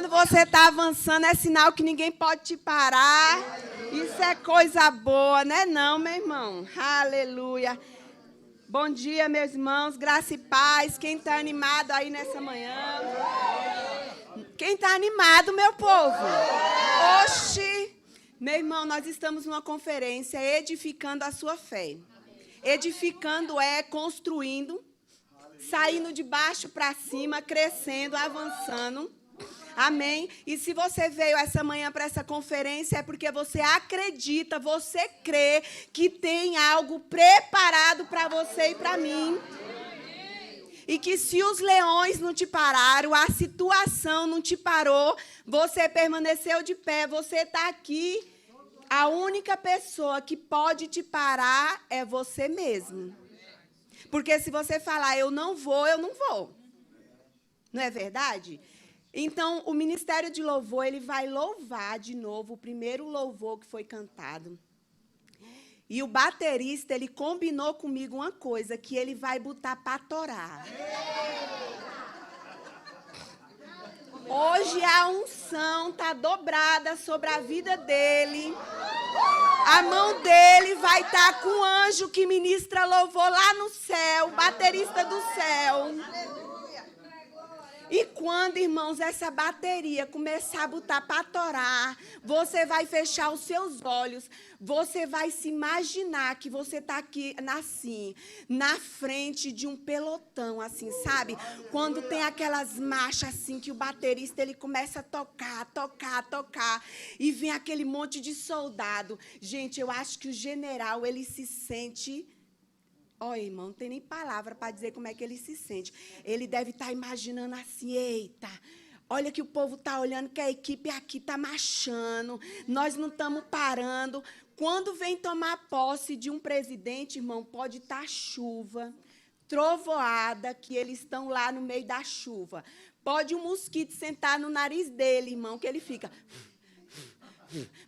Quando você está avançando, é sinal que ninguém pode te parar. Isso é coisa boa, né? Não, meu irmão. Aleluia. Bom dia, meus irmãos. Graça e paz. Quem está animado aí nessa manhã? Quem está animado, meu povo? Oxi. Meu irmão, nós estamos numa conferência edificando a sua fé. Edificando é construindo, saindo de baixo para cima, crescendo, avançando. Amém? E se você veio essa manhã para essa conferência, é porque você acredita, você crê que tem algo preparado para você e para mim. E que se os leões não te pararam, a situação não te parou, você permaneceu de pé, você está aqui. A única pessoa que pode te parar é você mesmo. Porque se você falar, eu não vou, eu não vou. Não é verdade? Então, o Ministério de Louvor, ele vai louvar de novo o primeiro louvor que foi cantado. E o baterista, ele combinou comigo uma coisa, que ele vai botar para torar. Hoje a unção está dobrada sobre a vida dele. A mão dele vai estar com o anjo que ministra louvor lá no céu, baterista do céu. E quando, irmãos, essa bateria começar a botar para torar, você vai fechar os seus olhos, você vai se imaginar que você está aqui, assim, na frente de um pelotão, assim, sabe? Quando tem aquelas marchas, assim, que o baterista, ele começa a tocar, e vem aquele monte de soldado. Gente, eu acho que o general, ele se sente... Olha, irmão, não tem nem palavra para dizer como é que ele se sente. Ele deve estar imaginando assim, eita, olha que o povo está olhando que a equipe aqui está marchando, nós não estamos parando. Quando vem tomar posse de um presidente, irmão, pode estar chuva, trovoada, que eles estão lá no meio da chuva. Pode um mosquito sentar no nariz dele, irmão, que ele fica...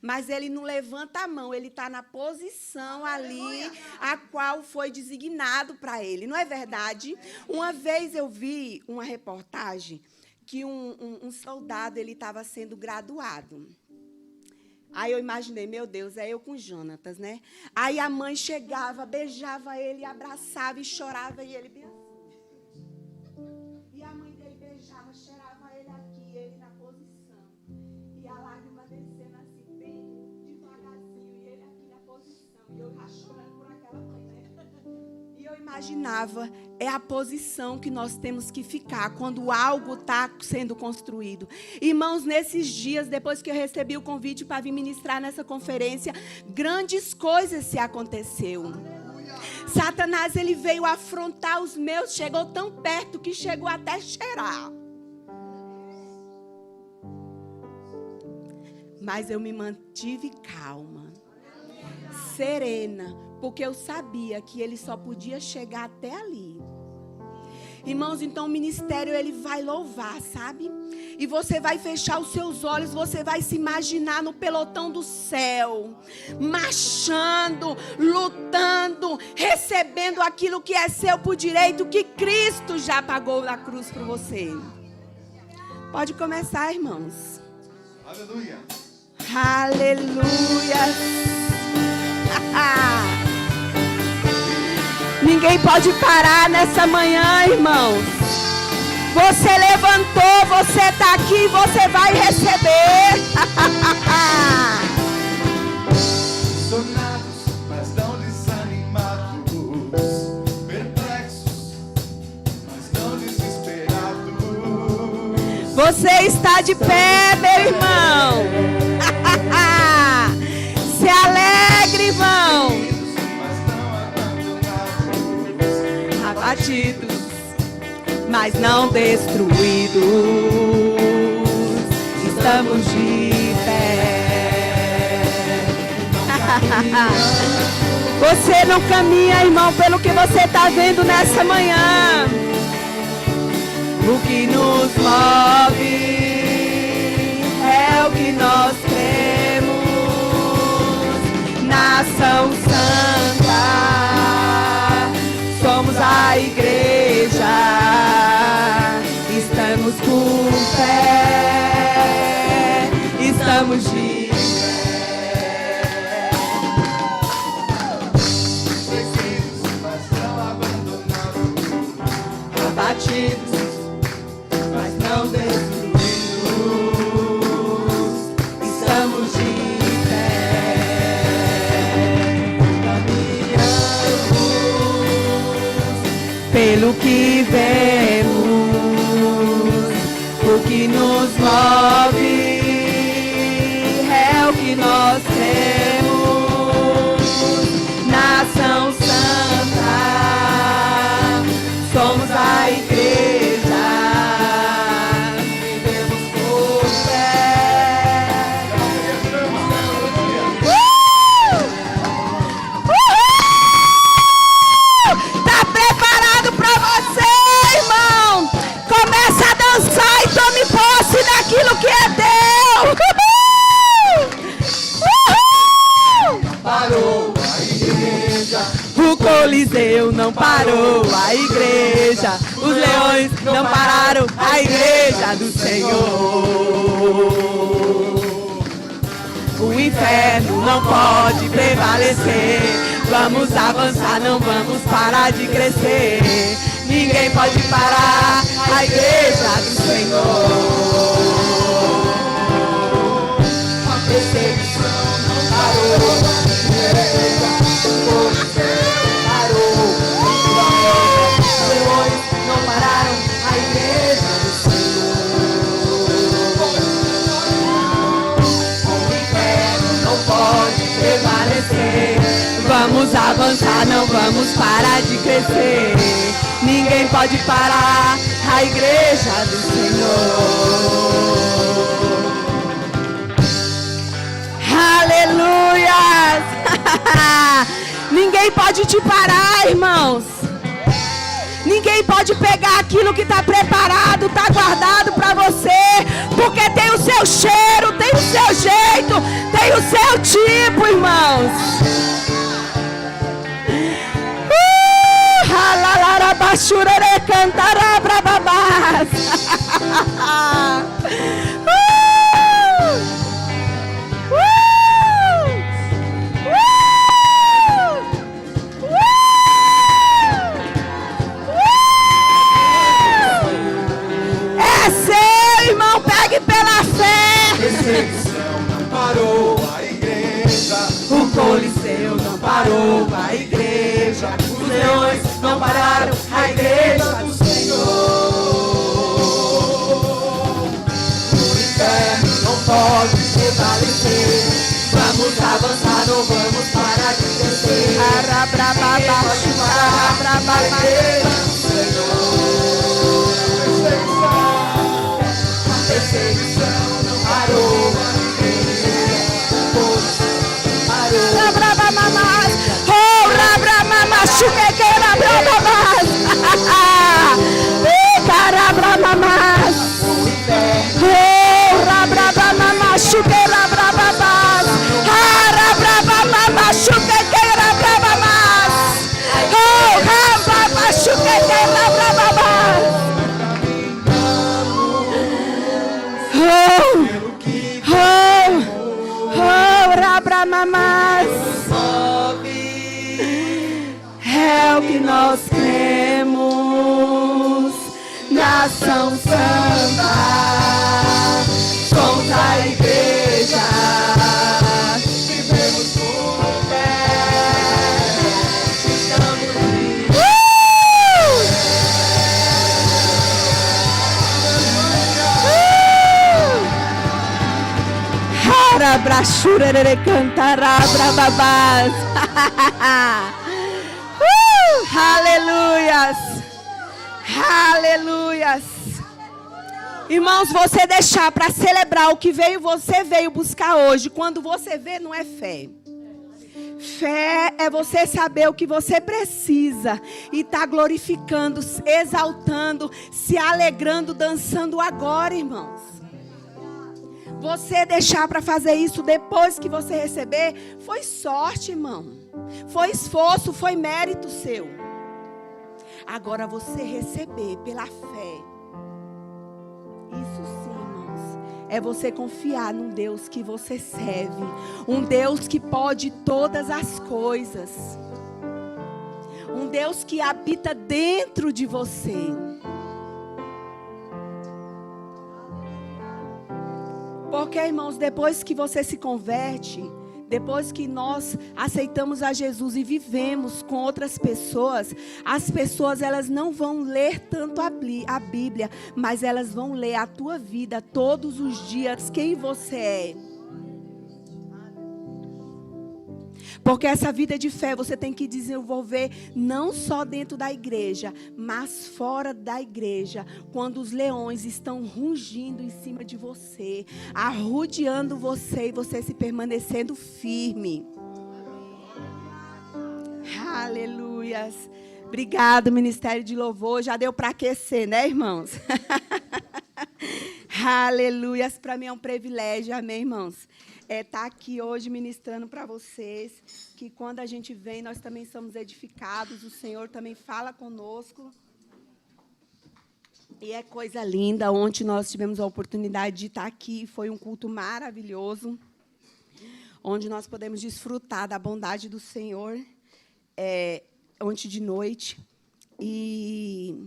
Mas ele não levanta a mão, ele está na posição ali a qual foi designado para ele, não é verdade? Uma vez eu vi uma reportagem que um soldado ele estava sendo graduado. Aí eu imaginei, meu Deus, é eu com Jonatas, né? Aí a mãe chegava, beijava ele, abraçava e chorava, e ele bem assim. E a mãe dele beijava, cheirava ele aqui, ele na posição. E a lágrima descendo assim, bem devagarzinho, e ele aqui na posição. E eu já chorando por aquela mãe, né? E eu imaginava, é a posição que nós temos que ficar quando algo está sendo construído. Irmãos, nesses dias, depois que eu recebi o convite para vir ministrar nessa conferência, grandes coisas se aconteceu. Satanás, ele veio afrontar os meus, chegou tão perto que chegou até cheirar. Mas eu me mantive calma, serena, porque eu sabia que ele só podia chegar até ali. Irmãos, então o ministério, ele vai louvar, sabe? E você vai fechar os seus olhos, você vai se imaginar no pelotão do céu, marchando, lutando, recebendo aquilo que é seu por direito, que Cristo já pagou na cruz por você. Pode começar, irmãos. Aleluia. Aleluia. Ninguém pode parar nessa manhã, irmãos. Você levantou, você está aqui, você vai receber. Sonados, mas não desanimados. Perplexos, mas não desesperados. Você está de pé, meu irmão. Se alegre, irmão. Abatidos, mas não destruídos. Estamos de pé. Você não caminha, irmão, pelo que você está vendo nessa manhã. O que nos move é o que nós cremos. Nação Santa, somos a igreja, estamos com fé. pelo que vemos, o que nos move é o que nós temos. Nação Santa, somos a igreja, vivemos por fé. Tá preparado pra você, irmão? Começa a dançar e tome posse daquilo que é teu. Parou a igreja. O Coliseu não parou a igreja. Os leões não pararam a igreja do Senhor. O inferno não pode prevalecer. Vamos avançar, não vamos parar de crescer. Ninguém pode parar a igreja do Senhor. A perseguição não parou. Não pararam a igreja do Senhor. O inferno não pode prevalecer. Vamos avançar, não vamos parar de crescer. Ninguém pode parar a igreja do Senhor. Aleluia! Ninguém pode te parar, irmãos. Ninguém pode pegar aquilo que está preparado, está guardado para você, porque tem o seu cheiro, tem o seu jeito, tem o seu tipo, irmãos. Halalarabaxurere cantará brababás. Pegue pela fé. Perseguição não parou a igreja. O Coliseu não parou a igreja. Os leões não pararam a igreja do Senhor. O inferno não pode prevalecer. Vamos avançar, não vamos parar de crescer. Perseguição não parou a igreja. Rabrabamamás, oh rabramamás, chuquequeira brabamás, carabramamás, oh rabrabamamás, chuqueira brabamás, rabrabamamás, chuquequeira brabamás, oh rabamamás, chuquequeira brabamás. Rabramamás, é o que nós cremos. Nação Santa, somos a igreja, vivemos por fé, estamos Brachurere cantará brababás. Aleluias. Aleluias. Irmãos, você deixar para celebrar o que você veio buscar hoje, quando você vê, não é fé. Fé é você saber o que você precisa e tá glorificando, exaltando, se alegrando, dançando agora, irmãos. Você deixar para fazer isso depois que você receber, foi sorte, irmão. Foi esforço, foi mérito seu. Agora você receber pela fé. Isso sim, irmãos. É você confiar num Deus que você serve. Um Deus que pode todas as coisas. Um Deus que habita dentro de você. Porque, irmãos, depois que você se converte, Depois que nós aceitamos a Jesus e vivemos com outras pessoas, as pessoas elas não vão ler tanto a Bíblia, mas elas vão ler a tua vida todos os dias, quem você é. Porque essa vida de fé você tem que desenvolver não só dentro da igreja, mas fora da igreja. Quando os leões estão rugindo em cima de você, arrodeando você e você se permanecendo firme. Aleluias. Obrigado, Ministério de Louvor. Já deu para aquecer, né, irmãos? Aleluias. Para mim é um privilégio, amém, irmãos? Tá aqui hoje ministrando para vocês, que quando a gente vem, nós também somos edificados, o Senhor também fala conosco. E é coisa linda. Ontem nós tivemos a oportunidade de estar aqui, foi um culto maravilhoso, onde nós podemos desfrutar da bondade do Senhor, ontem de noite. E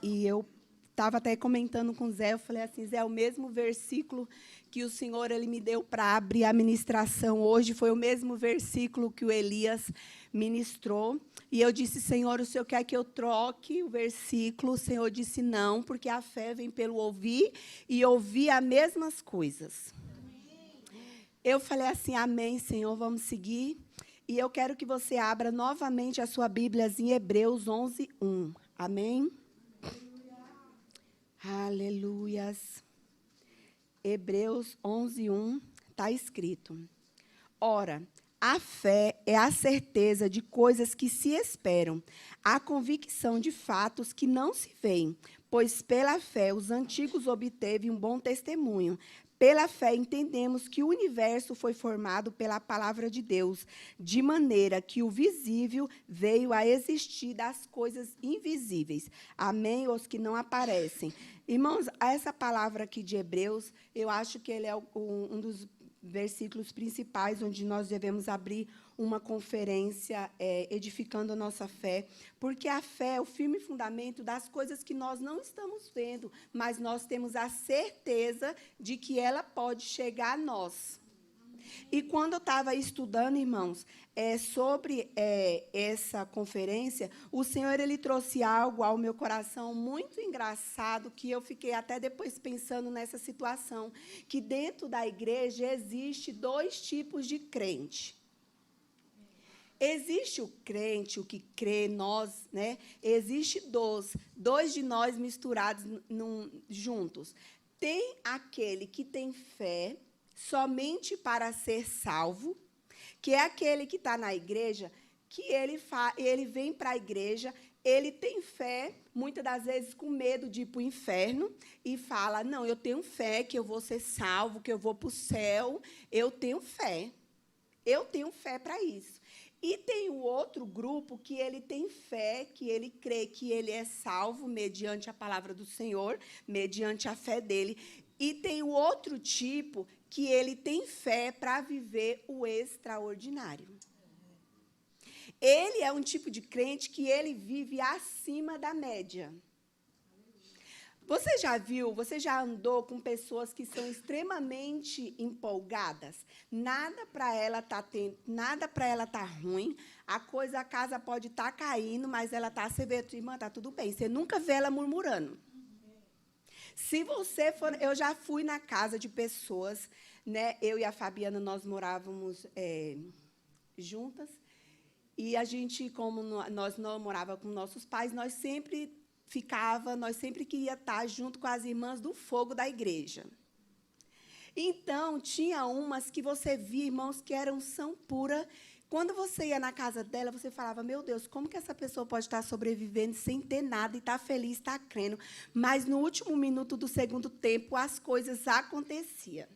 eu estava até comentando com o Zé, eu falei assim, Zé, o mesmo versículo que o Senhor ele me deu para abrir a ministração hoje, foi o mesmo versículo que o Elias ministrou. E eu disse, Senhor, o Senhor quer que eu troque o versículo? O Senhor disse, não, porque a fé vem pelo ouvir, e ouvir as mesmas coisas. Eu falei assim, amém, Senhor, vamos seguir. E eu quero que você abra novamente a sua Bíblia em Hebreus 11:1. Amém? Aleluias. Hebreus 11:1 está escrito. Ora, a fé é a certeza de coisas que se esperam, a convicção de fatos que não se veem, pois pela fé os antigos obteve um bom testemunho. Pela fé entendemos que o universo foi formado pela palavra de Deus, de maneira que o visível veio a existir das coisas invisíveis. Amém? Os que não aparecem. Irmãos, essa palavra aqui de Hebreus, eu acho que ele é um dos versículos principais onde nós devemos abrir uma conferência edificando a nossa fé, porque a fé é o firme fundamento das coisas que nós não estamos vendo, mas nós temos a certeza de que ela pode chegar a nós. E quando eu estava estudando, irmãos, sobre essa conferência, o Senhor ele trouxe algo ao meu coração muito engraçado, que eu fiquei até depois pensando nessa situação, que dentro da igreja existe 2 tipos de crente. Existe o crente, o que crê, nós, né? Existe dois de nós misturados juntos. Tem aquele que tem fé somente para ser salvo, que é aquele que está na igreja, que ele vem para a igreja, ele tem fé, muitas das vezes com medo de ir para o inferno, e fala, não, eu tenho fé que eu vou ser salvo, que eu vou para o céu, eu tenho fé para isso. E tem o outro grupo que ele tem fé, que ele crê que ele é salvo mediante a palavra do Senhor, mediante a fé dele. E tem o outro tipo que ele tem fé para viver o extraordinário. Ele é um tipo de crente que ele vive acima da média. Você já viu, você já andou com pessoas que são extremamente empolgadas? Nada para ela tá ruim. A casa pode estar caindo, mas ela está, você vê, irmã, está tudo bem. Você nunca vê ela murmurando. Se você for, eu já fui na casa de pessoas, né? Eu e a Fabiana, nós morávamos juntas. E a gente, como nós não morávamos com nossos pais, nós sempre queria estar junto com as irmãs do fogo da igreja. Então, tinha umas que você via, irmãos, que eram são pura. Quando você ia na casa dela, você falava, meu Deus, como que essa pessoa pode estar sobrevivendo sem ter nada e estar feliz, estar crendo? Mas, no último minuto do segundo tempo, as coisas aconteciam.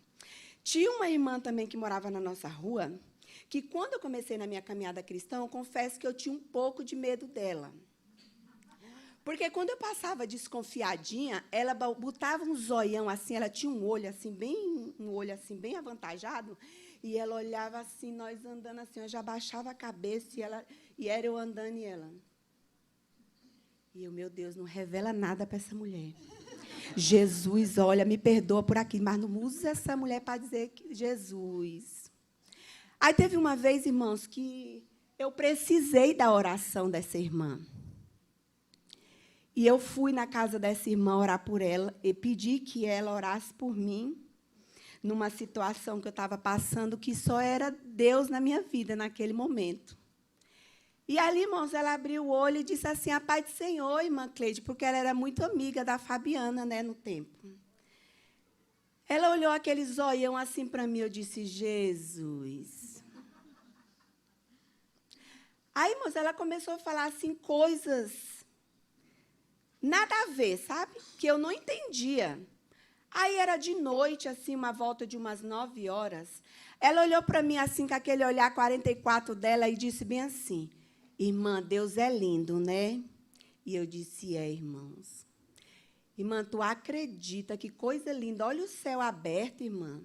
Tinha uma irmã também que morava na nossa rua, que, quando eu comecei na minha caminhada cristã, eu confesso que eu tinha um pouco de medo dela. Porque, quando eu passava desconfiadinha, ela botava um zoião assim, ela tinha um olho assim bem avantajado, e ela olhava assim, nós andando assim, eu já baixava a cabeça, e era eu andando e ela. E eu, meu Deus, não revela nada para essa mulher. Jesus, olha, me perdoa por aqui, mas não usa essa mulher para dizer que Jesus. Aí teve uma vez, irmãos, que eu precisei da oração dessa irmã. E eu fui na casa dessa irmã orar por ela e pedi que ela orasse por mim, numa situação que eu estava passando, que só era Deus na minha vida naquele momento. E ali, irmãos, ela abriu o olho e disse assim, a paz do Senhor, irmã Cleide, porque ela era muito amiga da Fabiana, né, no tempo. Ela olhou aquele zoião assim para mim, eu disse, Jesus. Aí, irmãos, ela começou a falar assim coisas nada a ver, sabe? Que eu não entendia. Aí era de noite, assim, uma volta de umas 9 horas. Ela olhou para mim assim, com aquele olhar 44 dela, e disse bem assim, irmã, Deus é lindo, né? E eu disse, irmãos. Irmã, tu acredita que coisa linda? Olha o céu aberto, irmã.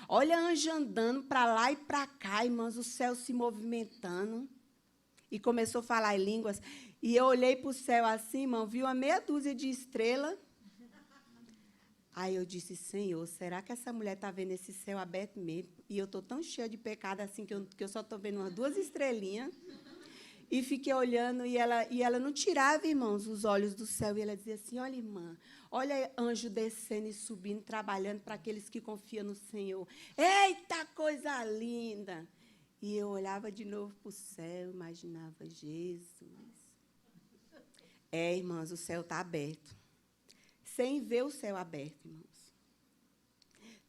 Olha anjo andando para lá e para cá, irmãs, o céu se movimentando. E começou a falar em línguas. E eu olhei para o céu assim, irmão, vi uma meia dúzia de estrelas. Aí eu disse, Senhor, será que essa mulher está vendo esse céu aberto mesmo? E eu estou tão cheia de pecado assim que eu só estou vendo umas 2 estrelinhas. E fiquei olhando, e ela não tirava, irmãos, os olhos do céu. E ela dizia assim, olha, irmã, olha anjo descendo e subindo, trabalhando para aqueles que confiam no Senhor. Eita, coisa linda! E eu olhava de novo para o céu, imaginava, Jesus. Irmãs, o céu está aberto. Sem ver o céu aberto, irmãos.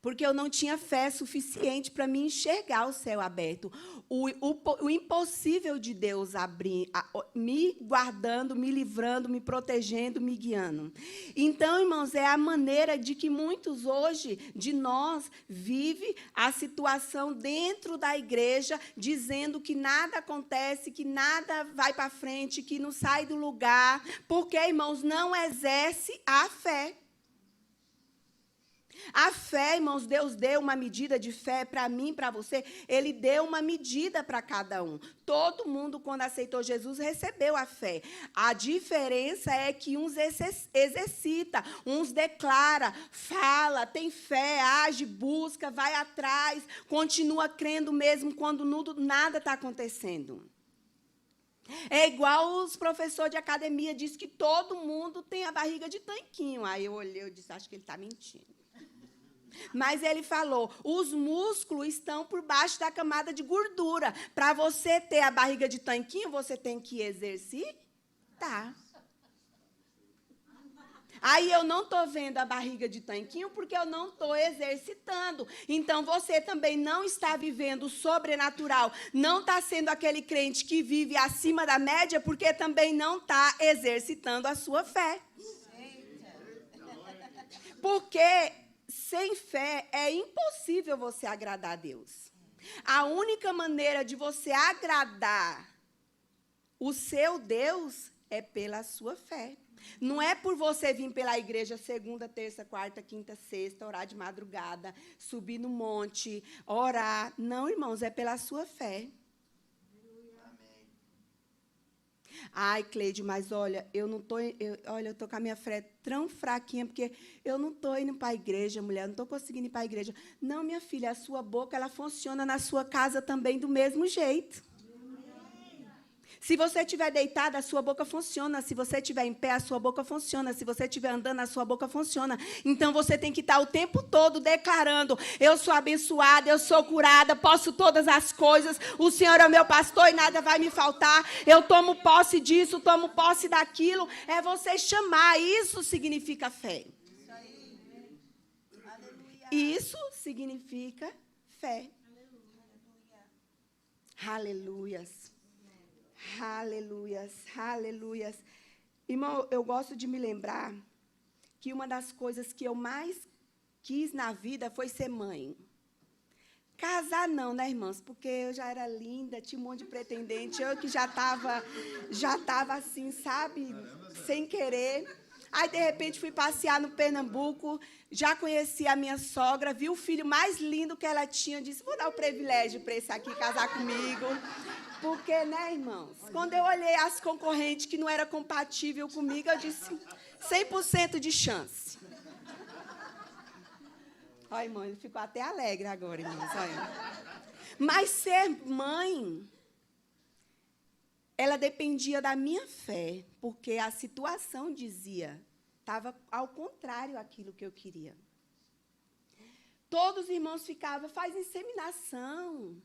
Porque eu não tinha fé suficiente para me enxergar o céu aberto. O impossível de Deus abrir, me guardando, me livrando, me protegendo, me guiando. Então, irmãos, é a maneira de que muitos hoje, de nós, vivem a situação dentro da igreja, dizendo que nada acontece, que nada vai para frente, que não sai do lugar, porque, irmãos, não exerce a fé. A fé, irmãos, Deus deu uma medida de fé para mim, para você. Ele deu uma medida para cada um. Todo mundo, quando aceitou Jesus, recebeu a fé. A diferença é que uns exercita, uns declara, fala, tem fé, age, busca, vai atrás, continua crendo mesmo quando nada está acontecendo. É igual os professores de academia dizem que todo mundo tem a barriga de tanquinho. Aí eu olhei e disse, acho que ele está mentindo. Mas ele falou, os músculos estão por baixo da camada de gordura. Para você ter a barriga de tanquinho, você tem que exercitar. Aí eu não estou vendo a barriga de tanquinho porque eu não estou exercitando. Então, você também não está vivendo o sobrenatural. Não está sendo aquele crente que vive acima da média porque também não está exercitando a sua fé. Porque sem fé é impossível você agradar a Deus. A única maneira de você agradar o seu Deus é pela sua fé. Não é por você vir pela igreja segunda, terça, quarta, quinta, sexta, orar de madrugada, subir no monte, orar. Não, irmãos, é pela sua fé. Ai, Cleide, mas olha, eu estou com a minha fé tão fraquinha, porque eu não estou indo para a igreja, mulher, não estou conseguindo ir para a igreja. Não, minha filha, a sua boca, ela funciona na sua casa também do mesmo jeito. Se você estiver deitada, a sua boca funciona. Se você estiver em pé, a sua boca funciona. Se você estiver andando, a sua boca funciona. Então, você tem que estar o tempo todo declarando, eu sou abençoada, eu sou curada, posso todas as coisas, o Senhor é o meu pastor e nada vai me faltar, eu tomo posse disso, tomo posse daquilo. É você chamar, isso significa fé. Isso significa fé. Aleluias. Aleluias, aleluias. Irmão, eu gosto de me lembrar que uma das coisas que eu mais quis na vida foi ser mãe. Casar não, né, irmãs? Porque eu já era linda, tinha um monte de pretendente, eu que já estava assim, sabe, sem querer. Aí, de repente, fui passear no Pernambuco, já conheci a minha sogra, vi o filho mais lindo que ela tinha, disse, vou dar o privilégio para esse aqui casar comigo. Porque, né, irmãos, quando eu olhei as concorrentes que não era compatível comigo, eu disse, 100% de chance. Olha, irmão, ele ficou até alegre agora, irmãos, olha. Mas ser mãe, ela dependia da minha fé, porque a situação dizia, estava ao contrário daquilo que eu queria. Todos os irmãos ficavam, faz inseminação,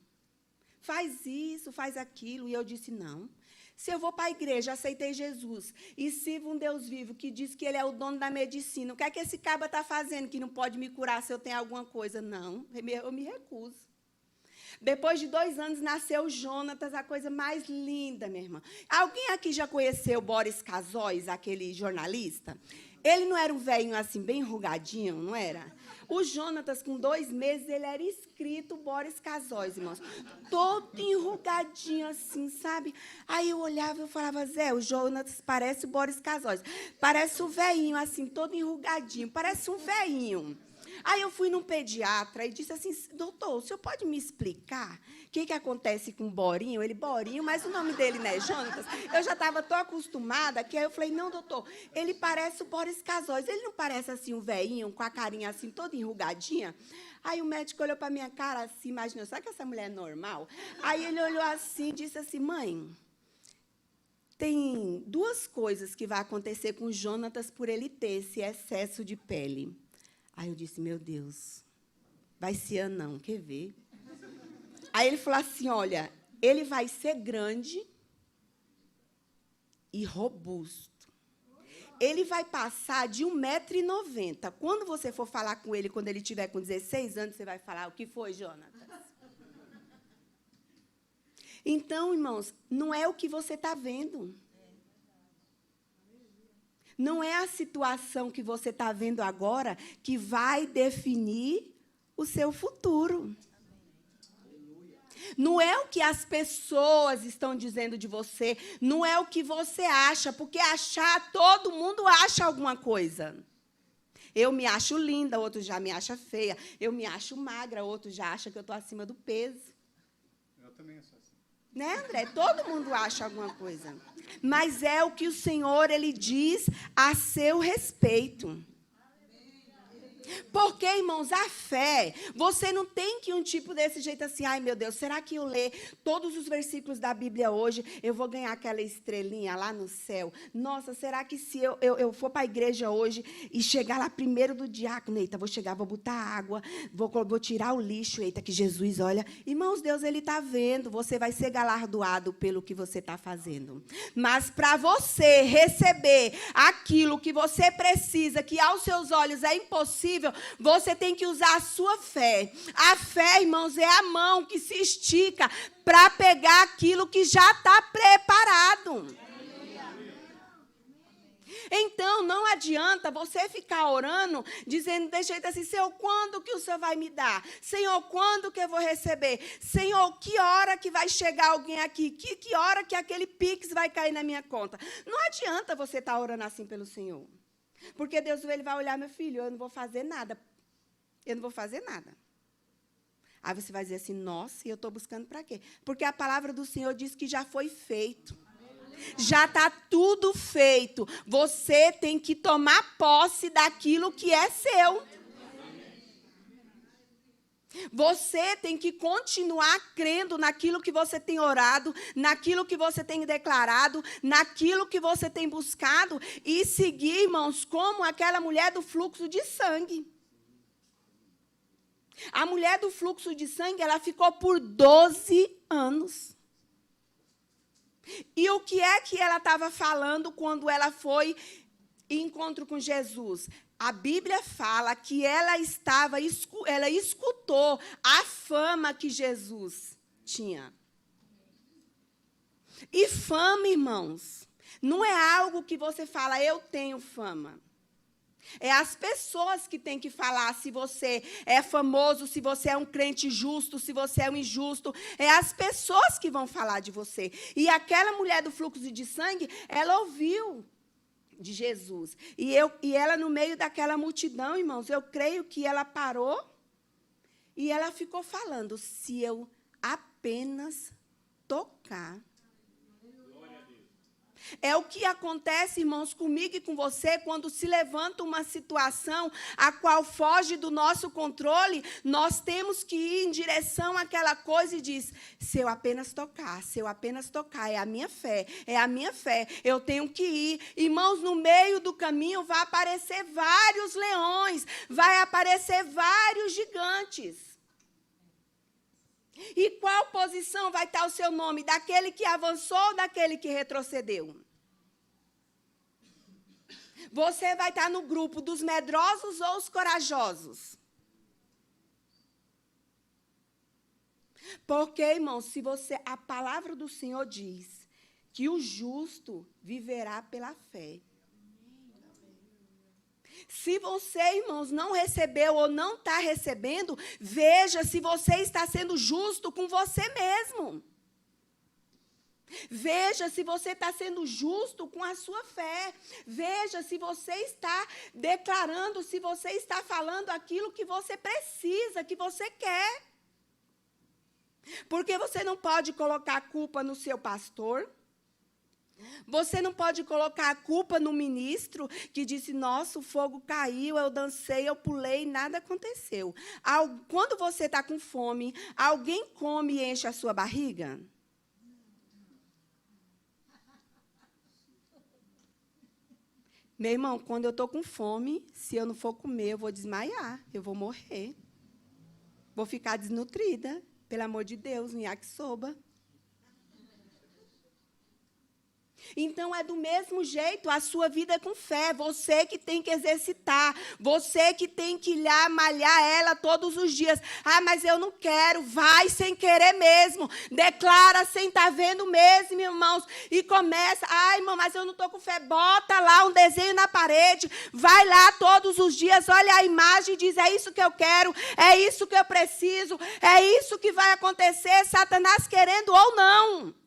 faz isso, faz aquilo. E eu disse, não. Se eu vou para a igreja, aceitei Jesus e sirvo um Deus vivo que diz que Ele é o dono da medicina, o que é que esse cabra está fazendo que não pode me curar se eu tenho alguma coisa? Não, eu me recuso. Depois de 2 anos, nasceu o Jonatas, a coisa mais linda, minha irmã. Alguém aqui já conheceu Boris Casoy, aquele jornalista? Ele não era um velhinho assim, bem enrugadinho, não era? O Jonatas, com 2 meses, ele era escrito Boris Casoy, irmãos. Todo enrugadinho assim, sabe? Aí eu olhava e eu falava, Zé, o Jonatas parece o Boris Casoy. Parece o velhinho, assim, todo enrugadinho, parece um velhinho. Aí eu fui num pediatra e disse assim, doutor, o senhor pode me explicar o que acontece com o Borinho? Ele, Borinho, mas o nome dele não é Jonatas. Eu já estava tão acostumada que aí eu falei, não, doutor, ele parece o Boris Casoy. Ele não parece assim um velhinho com a carinha assim toda enrugadinha? Aí o médico olhou para a minha cara assim, imaginou, será que essa mulher é normal? Aí ele olhou assim e disse assim, mãe, tem 2 coisas que vai acontecer com o Jonatas por ele ter esse excesso de pele. Aí eu disse, meu Deus, vai ser não, quer ver? Aí ele falou assim, olha, ele vai ser grande e robusto. Ele vai passar de 1,90 m. Quando você for falar com ele, quando ele tiver com 16 anos, você vai falar, o que foi, Jonatas? Então, irmãos, não é o que você está vendo. Não é a situação que você está vendo agora que vai definir o seu futuro. Não é o que as pessoas estão dizendo de você, não é o que você acha, porque achar, todo mundo acha alguma coisa. Eu me acho linda, outro já me acha feia. Eu me acho magra, outro já acha que eu estou acima do peso. Eu também sou assim. Né, André? Todo mundo acha alguma coisa. Mas é o que o Senhor, Ele diz a seu respeito. Porque, irmãos, a fé, você não tem que um tipo desse jeito assim, ai, meu Deus, será que eu ler todos os versículos da Bíblia hoje, eu vou ganhar aquela estrelinha lá no céu? Nossa, será que se eu for para a igreja hoje e chegar lá primeiro do diácono, eita, vou chegar, vou botar água, vou tirar o lixo, eita, que Jesus olha. Irmãos, Deus, Ele está vendo, você vai ser galardoado pelo que você está fazendo. Mas para você receber aquilo que você precisa, que aos seus olhos é impossível, você tem que usar a sua fé. A fé, irmãos, é a mão que se estica para pegar aquilo que já está preparado. Então, não adianta você ficar orando, dizendo de jeito assim, Senhor, quando que o Senhor vai me dar? Senhor, quando que eu vou receber? Senhor, que hora que vai chegar alguém aqui? Que hora que aquele Pix vai cair na minha conta? Não adianta você estar orando assim pelo Senhor. Porque Deus, Ele vai olhar, meu filho, eu não vou fazer nada. Eu não vou fazer nada. Aí você vai dizer assim, nossa, e eu estou buscando para quê? Porque a palavra do Senhor diz que já foi feito. Já está tudo feito. Você tem que tomar posse daquilo que é seu. Você tem que continuar crendo naquilo que você tem orado, naquilo que você tem declarado, naquilo que você tem buscado e seguir, irmãos, como aquela mulher do fluxo de sangue. A mulher do fluxo de sangue, ela ficou por 12 anos. E o que é que ela estava falando quando ela foi em encontro com Jesus? A Bíblia fala que ela escutou a fama que Jesus tinha. E fama, irmãos, não é algo que você fala, eu tenho fama. É as pessoas que têm que falar se você é famoso, se você é um crente justo, se você é um injusto. É as pessoas que vão falar de você. E aquela mulher do fluxo de sangue, ela ouviu de Jesus. E ela, no meio daquela multidão, irmãos, eu creio que ela parou e ela ficou falando, se eu apenas tocar. É o que acontece, irmãos, comigo e com você, quando se levanta uma situação a qual foge do nosso controle, nós temos que ir em direção àquela coisa e diz, se eu apenas tocar, é a minha fé, eu tenho que ir. Irmãos, no meio do caminho vai aparecer vários leões, vai aparecer vários gigantes. E qual posição vai estar o seu nome? Daquele que avançou ou daquele que retrocedeu? Você vai estar no grupo dos medrosos ou os corajosos? Porque, irmãos, a palavra do Senhor diz que o justo viverá pela fé. Se você, irmãos, não recebeu ou não está recebendo, veja se você está sendo justo com você mesmo. Veja se você está sendo justo com a sua fé. Veja se você está declarando, se você está falando aquilo que você precisa, que você quer. Porque você não pode colocar a culpa no seu pastor. Você não pode colocar a culpa no ministro que disse, nossa, o fogo caiu, eu dancei, eu pulei, nada aconteceu. Quando você está com fome, alguém come e enche a sua barriga? Meu irmão, quando eu estou com fome, se eu não for comer, eu vou desmaiar, eu vou morrer. Vou ficar desnutrida, pelo amor de Deus, um yakisoba. Então, é do mesmo jeito a sua vida com fé. Você que tem que exercitar. Você que tem que malhar ela todos os dias. Ah, mas eu não quero. Vai sem querer mesmo. Declara sem estar vendo mesmo, irmãos. E começa. Ah, irmão, mas eu não estou com fé. Bota lá um desenho na parede. Vai lá todos os dias. Olha a imagem e diz, é isso que eu quero. É isso que eu preciso. É isso que vai acontecer. Satanás querendo ou não.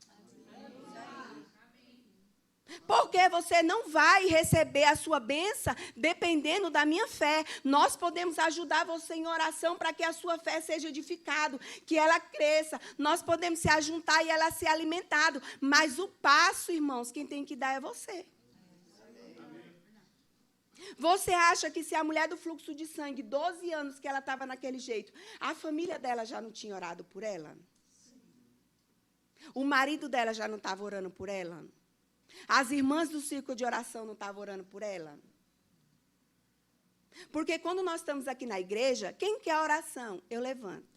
Porque você não vai receber a sua bênção dependendo da minha fé. Nós podemos ajudar você em oração para que a sua fé seja edificada, que ela cresça. Nós podemos se ajuntar e ela ser alimentada. Mas o passo, irmãos, quem tem que dar é você. Você acha que se a mulher do fluxo de sangue, 12 anos que ela estava naquele jeito, a família dela já não tinha orado por ela? O marido dela já não estava orando por ela? As irmãs do círculo de oração não estavam orando por ela? Porque quando nós estamos aqui na igreja, quem quer oração? Eu levanto.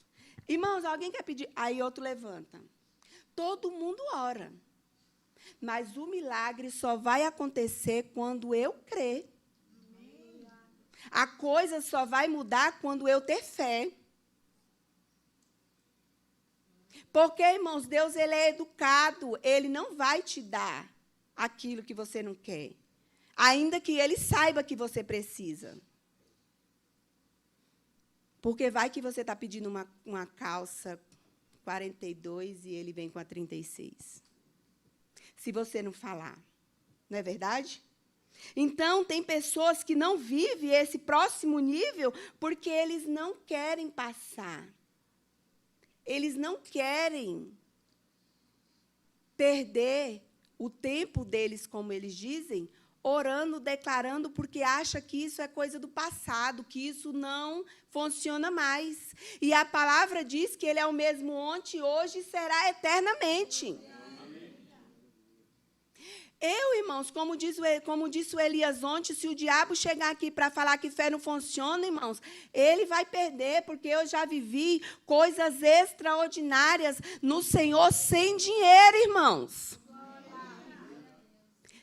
Irmãos, alguém quer pedir? Aí outro levanta. Todo mundo ora. Mas o milagre só vai acontecer quando eu crer. A coisa só vai mudar quando eu ter fé. Porque, irmãos, Deus ele é educado. Ele não vai te dar aquilo que você não quer, ainda que ele saiba que você precisa. Porque vai que você está pedindo uma calça 42 e ele vem com a 36. Se você não falar. Não é verdade? Então, tem pessoas que não vivem esse próximo nível porque eles não querem passar. Eles não querem perder o tempo deles, como eles dizem, orando, declarando, porque acha que isso é coisa do passado, que isso não funciona mais. E a palavra diz que ele é o mesmo ontem, hoje e será eternamente. Irmãos, como disse o Elias ontem, se o diabo chegar aqui para falar que fé não funciona, irmãos, ele vai perder, porque eu já vivi coisas extraordinárias no Senhor sem dinheiro, irmãos.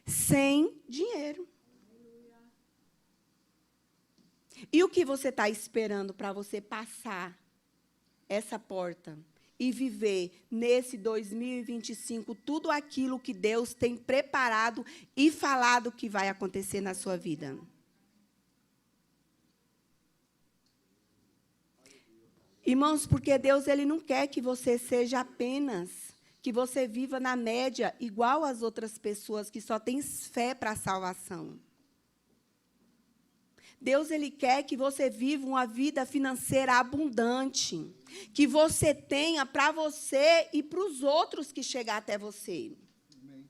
Sem dinheiro. E o que você está esperando para você passar essa porta e viver nesse 2025 tudo aquilo que Deus tem preparado e falado que vai acontecer na sua vida? Irmãos, porque Deus ele não quer que você seja apenas, que você viva na média igual às outras pessoas que só têm fé para a salvação. Deus ele quer que você viva uma vida financeira abundante, que você tenha para você e para os outros que chegar até você. Amém.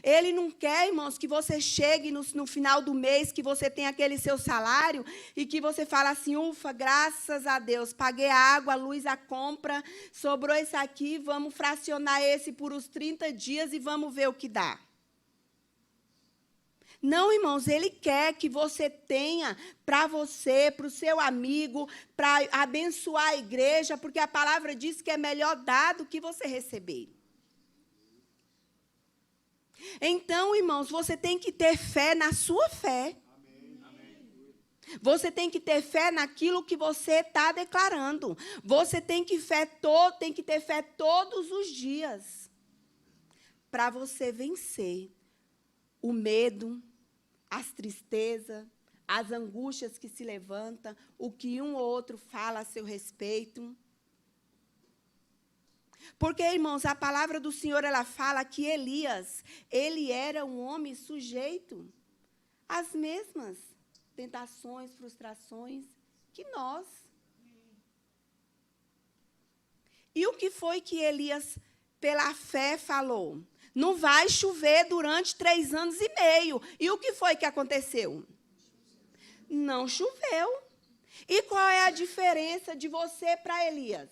Ele não quer, irmãos, que você chegue no final do mês, que você tenha aquele seu salário e que você fale assim, ufa, graças a Deus, paguei a água, a luz, a compra, sobrou esse aqui, vamos fracionar esse por os 30 dias e vamos ver o que dá. Não, irmãos, Ele quer que você tenha para você, para o seu amigo, para abençoar a igreja, porque a palavra diz que é melhor dar do que você receber. Então, irmãos, você tem que ter fé na sua fé. Você tem que ter fé naquilo que você está declarando. Você tem que ter fé todos os dias para você vencer o medo, as tristezas, as angústias que se levantam, o que um ou outro fala a seu respeito. Porque, irmãos, a palavra do Senhor, ela fala que Elias, ele era um homem sujeito às mesmas tentações, frustrações que nós. E o que foi que Elias, pela fé, falou? Não vai chover durante 3 anos e meio. E o que foi que aconteceu? Não choveu. E qual é a diferença de você para Elias?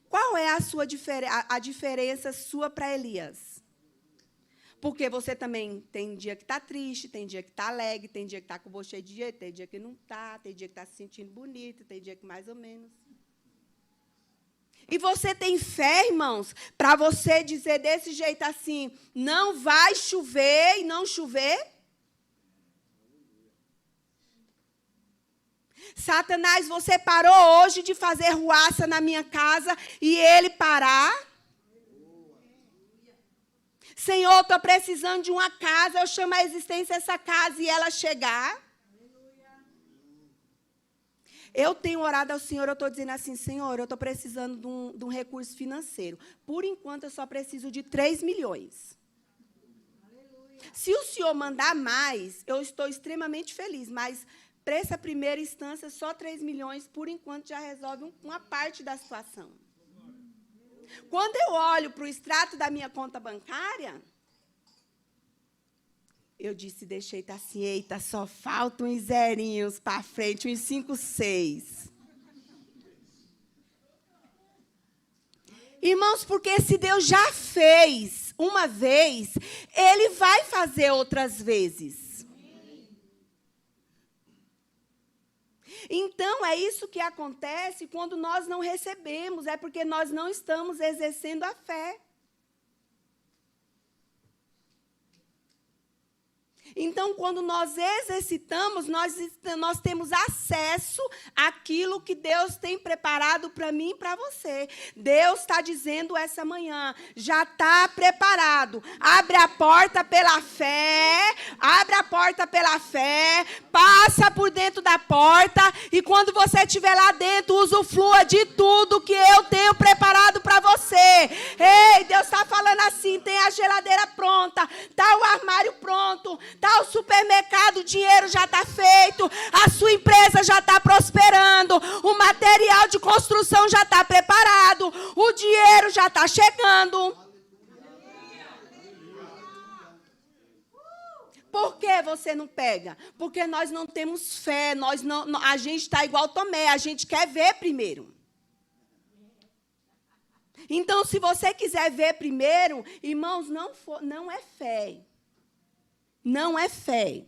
Qual é a diferença sua para Elias? Porque você também tem dia que está triste, tem dia que está alegre, tem dia que está com o bolso cheio de dinheiro, tem dia que não está, tem dia que está se sentindo bonito, tem dia que mais ou menos. E você tem fé, irmãos, para você dizer desse jeito assim, não vai chover e não chover? Satanás, você parou hoje de fazer ruaça na minha casa e ele parar? Senhor, estou precisando de uma casa, eu chamo a existência essa casa e ela chegar? Eu tenho orado ao Senhor, eu estou dizendo assim, Senhor, eu estou precisando de um recurso financeiro. Por enquanto, eu só preciso de 3 milhões. Se o Senhor mandar mais, eu estou extremamente feliz, mas para essa primeira instância, só 3 milhões, por enquanto, já resolve uma parte da situação. Quando eu olho para o extrato da minha conta bancária, eu deixei tá assim, eita, só faltam uns zerinhos para frente, uns 5, 6. Irmãos, porque se Deus já fez uma vez, Ele vai fazer outras vezes. Então, é isso que acontece quando nós não recebemos, é porque nós não estamos exercendo a fé. Então, quando nós exercitamos, nós temos acesso àquilo que Deus tem preparado para mim e para você. Deus está dizendo essa manhã, já está preparado. Abre a porta pela fé, passa por dentro da porta e quando você estiver lá dentro, usufrua de tudo que eu tenho preparado para você. Ei, Deus está falando assim, tem a geladeira pronta, está o armário pronto, está o supermercado, o dinheiro já está feito, a sua empresa já está prosperando, o material de construção já está preparado, o dinheiro já está chegando. Por que você não pega? Porque nós não temos fé, a gente está igual Tomé, a gente quer ver primeiro. Então, se você quiser ver primeiro, irmãos, não é fé. Não é fé.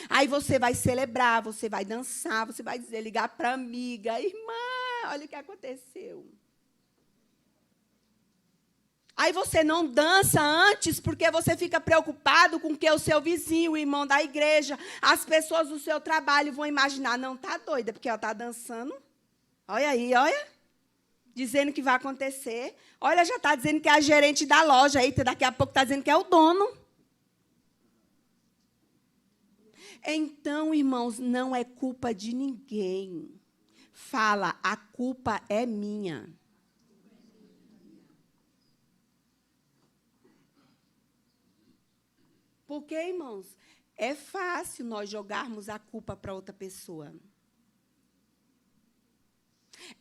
Aí você vai celebrar, você vai dançar, você vai ligar para a amiga, irmã, olha o que aconteceu. Aí você não dança antes porque você fica preocupado com que o seu vizinho, o irmão da igreja, as pessoas do seu trabalho vão imaginar, não, está doida, porque ela está dançando. Olha aí, olha. Dizendo que vai acontecer. Olha, já está dizendo que é a gerente da loja. Eita, daqui a pouco está dizendo que é o dono. Então, irmãos, não é culpa de ninguém. Fala, a culpa é minha. Porque, irmãos, é fácil nós jogarmos a culpa para outra pessoa.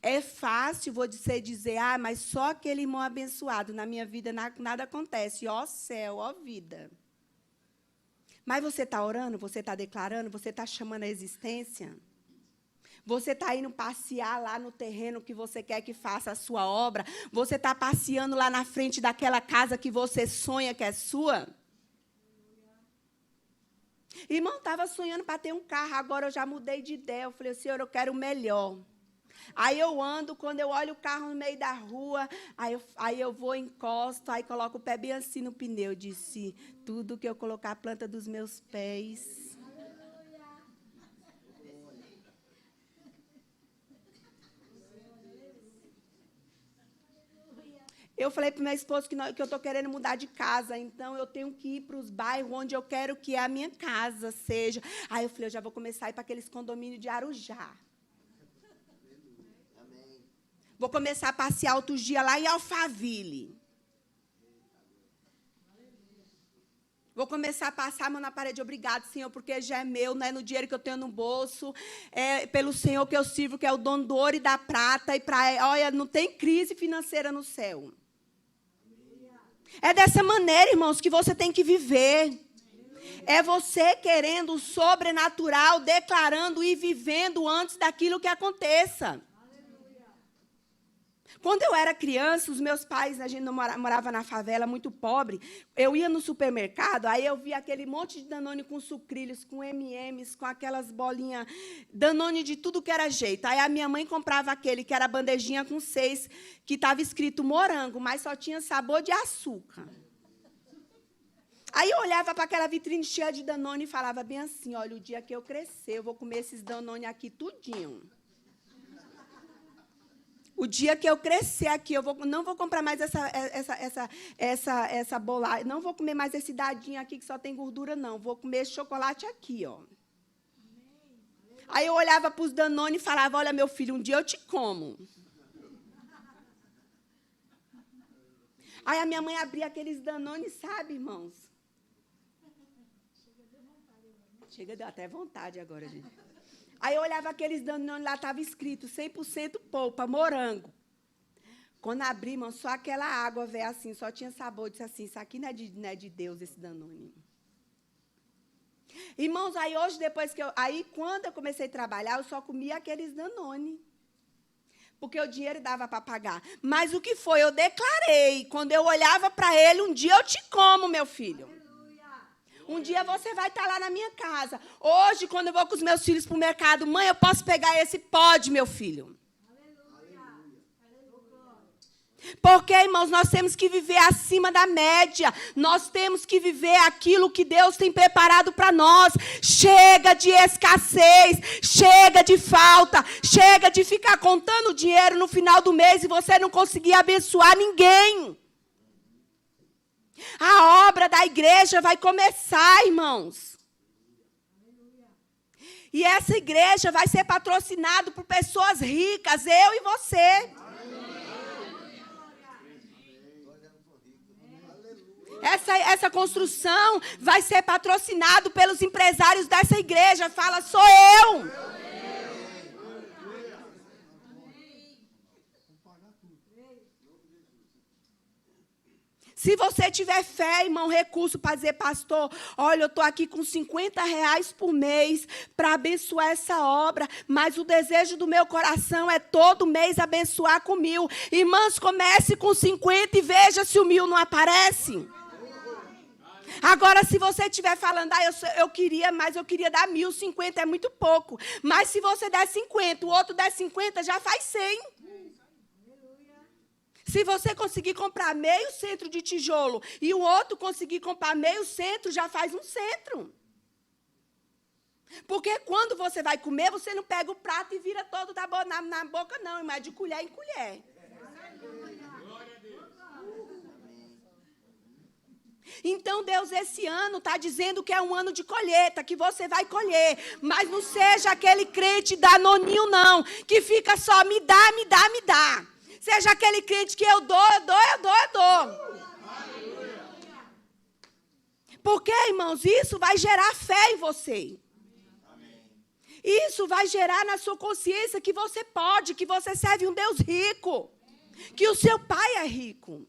É fácil você dizer, mas só aquele irmão abençoado, na minha vida nada acontece. Ó céu, ó vida. Mas você está orando, você está declarando, você está chamando a existência? Você está indo passear lá no terreno que você quer que faça a sua obra? Você está passeando lá na frente daquela casa que você sonha que é sua? Irmão, estava sonhando para ter um carro, agora eu já mudei de ideia. Eu falei, Senhor, eu quero o melhor. Aí eu ando, quando eu olho o carro no meio da rua, aí eu vou, encosto, aí coloco o pé bem assim no pneu. Disse, tudo que eu colocar a planta dos meus pés. Eu falei para o meu esposo que eu estou querendo mudar de casa, então eu tenho que ir para os bairros onde eu quero que a minha casa seja. Aí eu falei, eu já vou começar a ir para aqueles condomínios de Arujá. Vou começar a passear outros dias lá em Alphaville. Vou começar a passar a mão na parede. Obrigado, Senhor, porque já é meu, não é no dinheiro que eu tenho no bolso. É pelo Senhor que eu sirvo, que é o dono do ouro e da prata. E olha, não tem crise financeira no céu. É dessa maneira, irmãos, que você tem que viver. É você querendo o sobrenatural, declarando e vivendo antes daquilo que aconteça. Quando eu era criança, os meus pais, a gente não morava na favela, muito pobre, eu ia no supermercado, aí eu via aquele monte de Danone com sucrilhos, com M&M's, com aquelas bolinhas, Danone de tudo que era jeito. Aí a minha mãe comprava aquele que era bandejinha com 6, que estava escrito morango, mas só tinha sabor de açúcar. Aí eu olhava para aquela vitrine cheia de Danone e falava bem assim, olha, o dia que eu crescer, eu vou comer esses Danone aqui tudinho. O dia que eu crescer aqui, não vou comprar mais essa bolagem, não vou comer mais esse dadinho aqui que só tem gordura, não. Vou comer esse chocolate aqui, ó. Aí eu olhava para os Danone e falava, olha, meu filho, um dia eu te como. Aí a minha mãe abria aqueles Danone, sabe, irmãos? Chega, deu até vontade agora, gente. Aí eu olhava aqueles Danone lá, estava escrito 100% polpa, morango. Quando abri, irmão, só aquela água, velho, assim, só tinha sabor. Eu disse assim, isso aqui não é de Deus, esse Danone. Irmãos, aí hoje, depois que quando eu comecei a trabalhar, eu só comia aqueles Danone. Porque o dinheiro dava para pagar. Mas o que foi? Eu declarei. Quando eu olhava para ele, um dia eu te como, meu filho. Um dia você vai estar lá na minha casa. Hoje, quando eu vou com os meus filhos para o mercado, mãe, eu posso pegar esse? Pode, meu filho. Porque, irmãos, nós temos que viver acima da média. Nós temos que viver aquilo que Deus tem preparado para nós. Chega de escassez, chega de falta, chega de ficar contando dinheiro no final do mês e você não conseguir abençoar ninguém. A obra da igreja vai começar, irmãos. E essa igreja vai ser patrocinada por pessoas ricas, eu e você. Essa construção vai ser patrocinada pelos empresários dessa igreja. Fala, sou eu. Se você tiver fé, irmão, recurso para dizer, pastor, olha, eu estou aqui com R$50 por mês para abençoar essa obra, mas o desejo do meu coração é todo mês abençoar com 1.000. Irmãs, comece com 50 e veja se o 1.000 não aparece. Agora, se você estiver falando, eu queria, mas eu queria dar 1.000, 50 é muito pouco. Mas se você der 50, o outro der 50, já faz 100. Se você conseguir comprar meio centro de tijolo e o outro conseguir comprar meio centro, já faz um centro. Porque quando você vai comer, você não pega o prato e vira todo na boca, não, mas de colher em colher. Então, Deus, esse ano está dizendo que é um ano de colheita, que você vai colher. Mas não seja aquele crente danoninho, não, que fica só me dá, me dá, me dá. Seja aquele crente que eu dou. Porque, irmãos, isso vai gerar fé em você. Isso vai gerar na sua consciência que você pode, que você serve um Deus rico, que o seu pai é rico.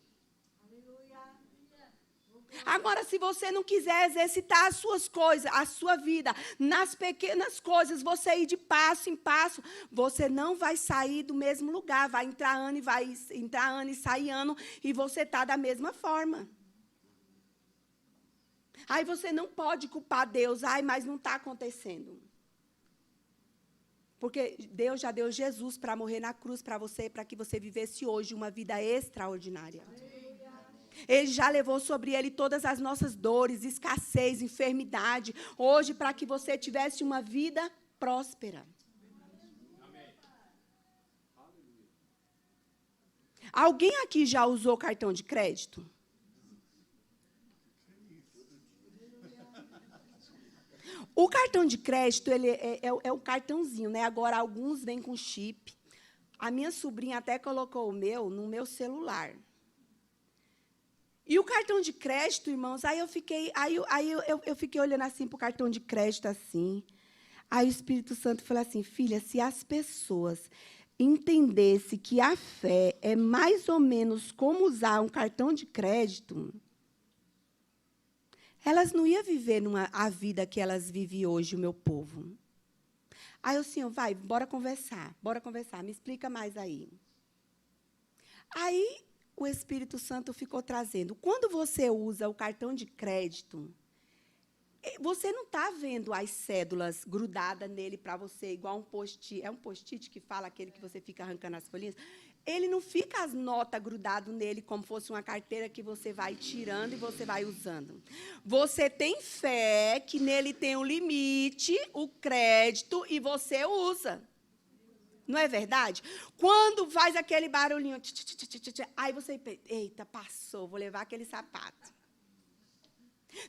Agora, se você não quiser exercitar as suas coisas, a sua vida, nas pequenas coisas, você ir de passo em passo, você não vai sair do mesmo lugar. Vai entrar ano e sair ano, e você está da mesma forma. Aí você não pode culpar Deus, mas não está acontecendo. Porque Deus já deu Jesus para morrer na cruz para você, para que você vivesse hoje uma vida extraordinária. Ele já levou sobre ele todas as nossas dores, escassez, enfermidade. Hoje, para que você tivesse uma vida próspera. Amém. Alguém aqui já usou cartão de crédito? O cartão de crédito, ele é o cartãozinho, né? Agora, alguns vêm com chip. A minha sobrinha até colocou o meu no meu celular. E o cartão de crédito, irmãos, aí eu fiquei olhando assim para o cartão de crédito assim. Aí o Espírito Santo falou assim: filha, se as pessoas entendessem que a fé é mais ou menos como usar um cartão de crédito, elas não iam viver a vida que elas vivem hoje, o meu povo. Aí eu assim, bora conversar, me explica mais aí. Aí o Espírito Santo ficou trazendo. Quando você usa o cartão de crédito, você não está vendo as cédulas grudadas nele para você, igual um post-it. É um post-it que fala, aquele que você fica arrancando as folhinhas? Ele não fica as notas grudadas nele como fosse uma carteira que você vai tirando e você vai usando. Você tem fé que nele tem o limite, o crédito, e você usa. Não é verdade? Quando faz aquele barulhinho, aí você pensa, eita, passou, vou levar aquele sapato.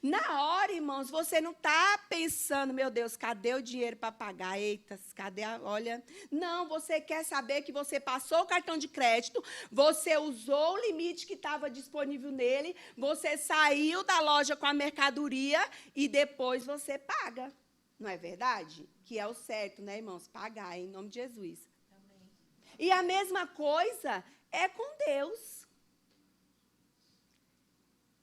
Na hora, irmãos, você não está pensando, meu Deus, cadê o dinheiro para pagar? Eita, cadê olha. Não, você quer saber que você passou o cartão de crédito, você usou o limite que estava disponível nele, você saiu da loja com a mercadoria e depois você paga. Não é verdade? Que é o certo, né, irmãos? Pagar, em nome de Jesus. Amém. E a mesma coisa é com Deus.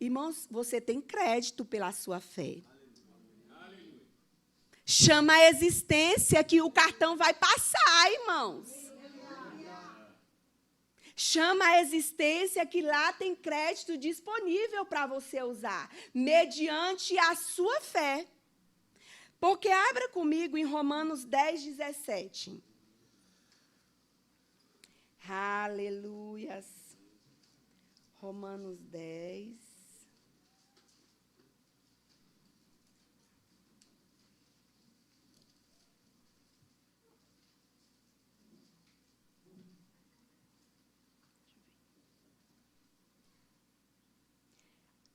Irmãos, você tem crédito pela sua fé. Aleluia. Chama a existência que o cartão vai passar, irmãos. Chama a existência que lá tem crédito disponível para você usar, mediante a sua fé. Porque abra comigo em Romanos 10, 17. Aleluias. Romanos 10.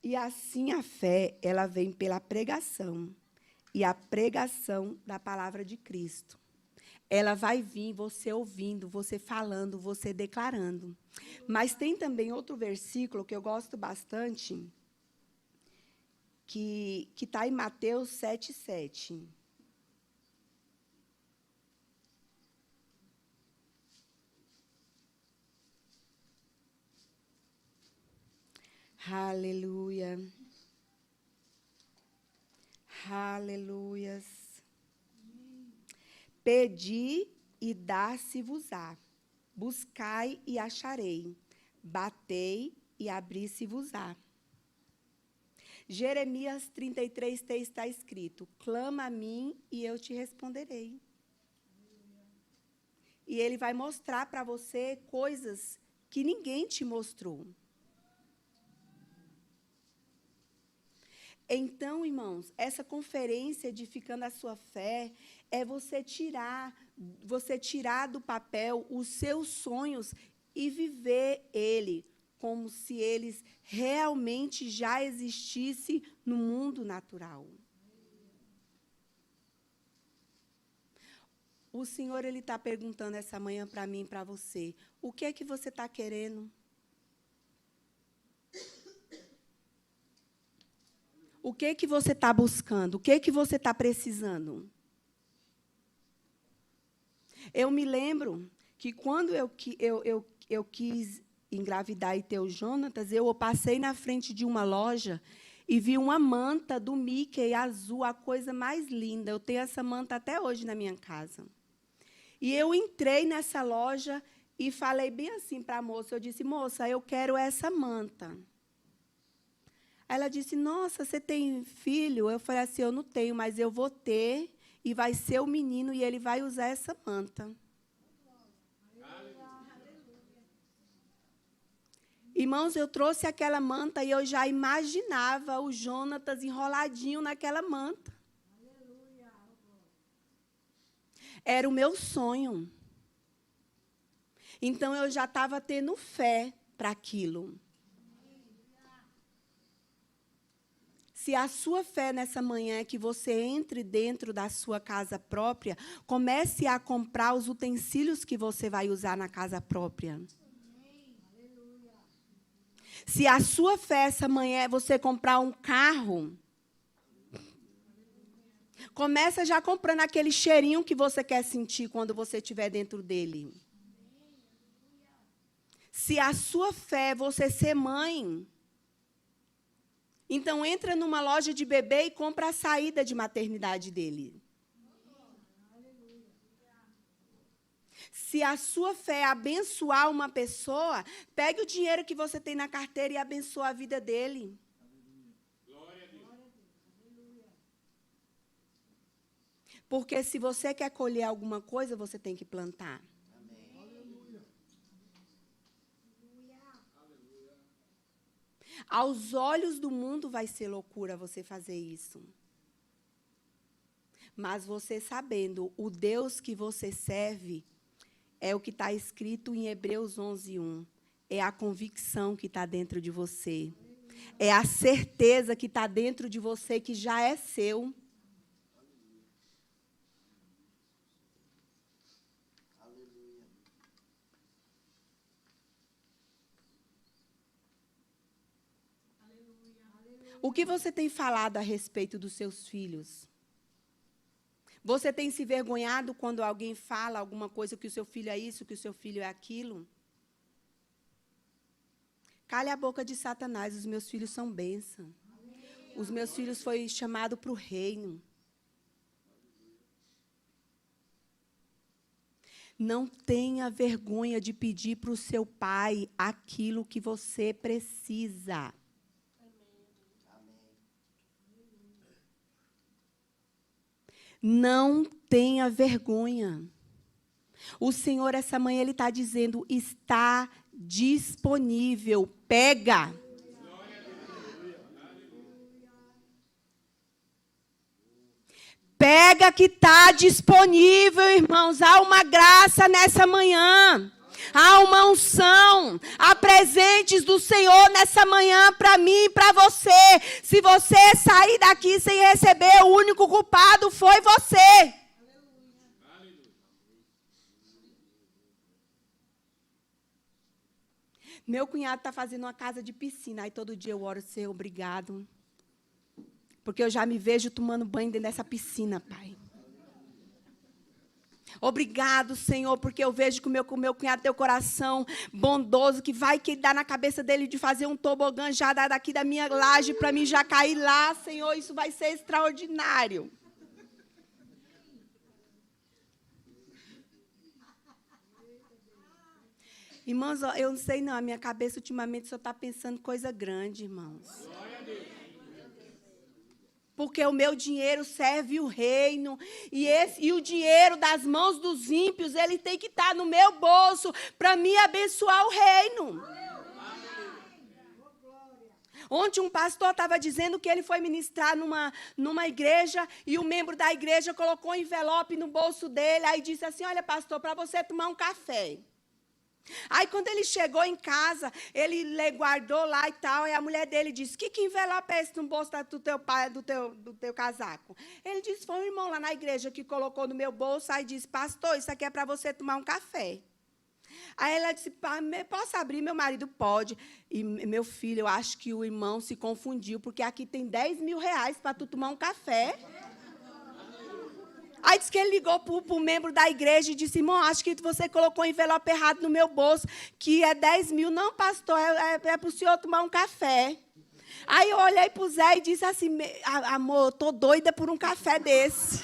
E assim a fé, ela vem pela pregação. E a pregação da palavra de Cristo. Ela vai vir você ouvindo, você falando, você declarando. Mas tem também outro versículo que eu gosto bastante, que está em Mateus 7, 7. Aleluia. Aleluias. Pedi e dar-se-vos-á. Buscai e acharei. Batei e abri-se-vos-á. Jeremias 33, 3 está escrito: clama a mim e eu te responderei. E ele vai mostrar para você coisas que ninguém te mostrou. Então, irmãos, essa conferência Edificando a Sua Fé é você tirar do papel os seus sonhos e viver ele como se eles realmente já existissem no mundo natural. O Senhor está perguntando essa manhã para mim e para você: o que é que você está querendo? O que é que você está buscando? O que é que você está precisando? Eu me lembro que quando eu quis engravidar e ter o Jonatas, eu passei na frente de uma loja e vi uma manta do Mickey azul, a coisa mais linda. Eu tenho essa manta até hoje na minha casa. E eu entrei nessa loja e falei bem assim para a moça. Eu disse, moça, eu quero essa manta. Ela disse, nossa, você tem filho? Eu falei assim, eu não tenho, mas eu vou ter, e vai ser o menino, e ele vai usar essa manta. Irmãos, eu trouxe aquela manta e eu já imaginava o Jonatas enroladinho naquela manta. Era o meu sonho. Então, eu já estava tendo fé para aquilo. Se a sua fé nessa manhã é que você entre dentro da sua casa própria, comece a comprar os utensílios que você vai usar na casa própria. Se a sua fé essa manhã é você comprar um carro, começa já comprando aquele cheirinho que você quer sentir quando você estiver dentro dele. Se a sua fé é você ser mãe, então entra numa loja de bebê e compra a saída de maternidade dele. Se a sua fé é abençoar uma pessoa, pegue o dinheiro que você tem na carteira e abençoe a vida dele. Porque se você quer colher alguma coisa, você tem que plantar. Aos olhos do mundo vai ser loucura você fazer isso. Mas você sabendo, o Deus que você serve é o que está escrito em Hebreus 11:1. É a convicção que está dentro de você. É a certeza que está dentro de você que já é seu. O que você tem falado a respeito dos seus filhos? Você tem se vergonhado quando alguém fala alguma coisa que o seu filho é isso, que o seu filho é aquilo? Cale a boca de Satanás, os meus filhos são bênção. Os meus filhos foram chamados para o reino. Não tenha vergonha de pedir para o seu pai aquilo que você precisa. Não tenha vergonha. O Senhor, essa manhã, Ele está dizendo, está disponível. Pega. Pega que está disponível, irmãos. Há uma graça nessa manhã. Há uma unção. Há presentes do Senhor nessa manhã para mim e para você. Se você sair daqui sem receber, o único culpado foi você. Meu cunhado está fazendo uma casa de piscina. Aí todo dia eu oro, Senhor, obrigado. Porque eu já me vejo tomando banho dentro dessa piscina, Pai. Obrigado, Senhor, porque eu vejo que o meu cunhado tem o coração bondoso, que vai que dá na cabeça dele de fazer um tobogã já daqui da minha laje para mim já cair lá, Senhor, isso vai ser extraordinário. Irmãos, eu não sei não, a minha cabeça ultimamente só está pensando coisa grande, irmãos. Porque o meu dinheiro serve o reino. E o dinheiro das mãos dos ímpios, ele tem que estar no meu bolso para me abençoar o reino. Ontem um pastor estava dizendo que ele foi ministrar numa igreja e o membro da igreja colocou um envelope no bolso dele. Aí disse assim, olha pastor, para você tomar um café. Aí, quando ele chegou em casa, ele guardou lá e tal, e a mulher dele disse, que envelope é esse no bolso do teu pai, do teu casaco? Ele disse, foi um irmão lá na igreja que colocou no meu bolso, aí disse, pastor, isso aqui é para você tomar um café. Aí ela disse, posso abrir? Meu marido pode. E, meu filho, eu acho que o irmão se confundiu, porque aqui tem 10 mil reais para tu tomar um café. Aí disse que ele ligou para o membro da igreja e disse, irmão, acho que você colocou o envelope errado no meu bolso, que é 10 mil. Não, pastor, é para o senhor tomar um café. Aí eu olhei para o Zé e disse assim, amor, eu estou doida por um café desse.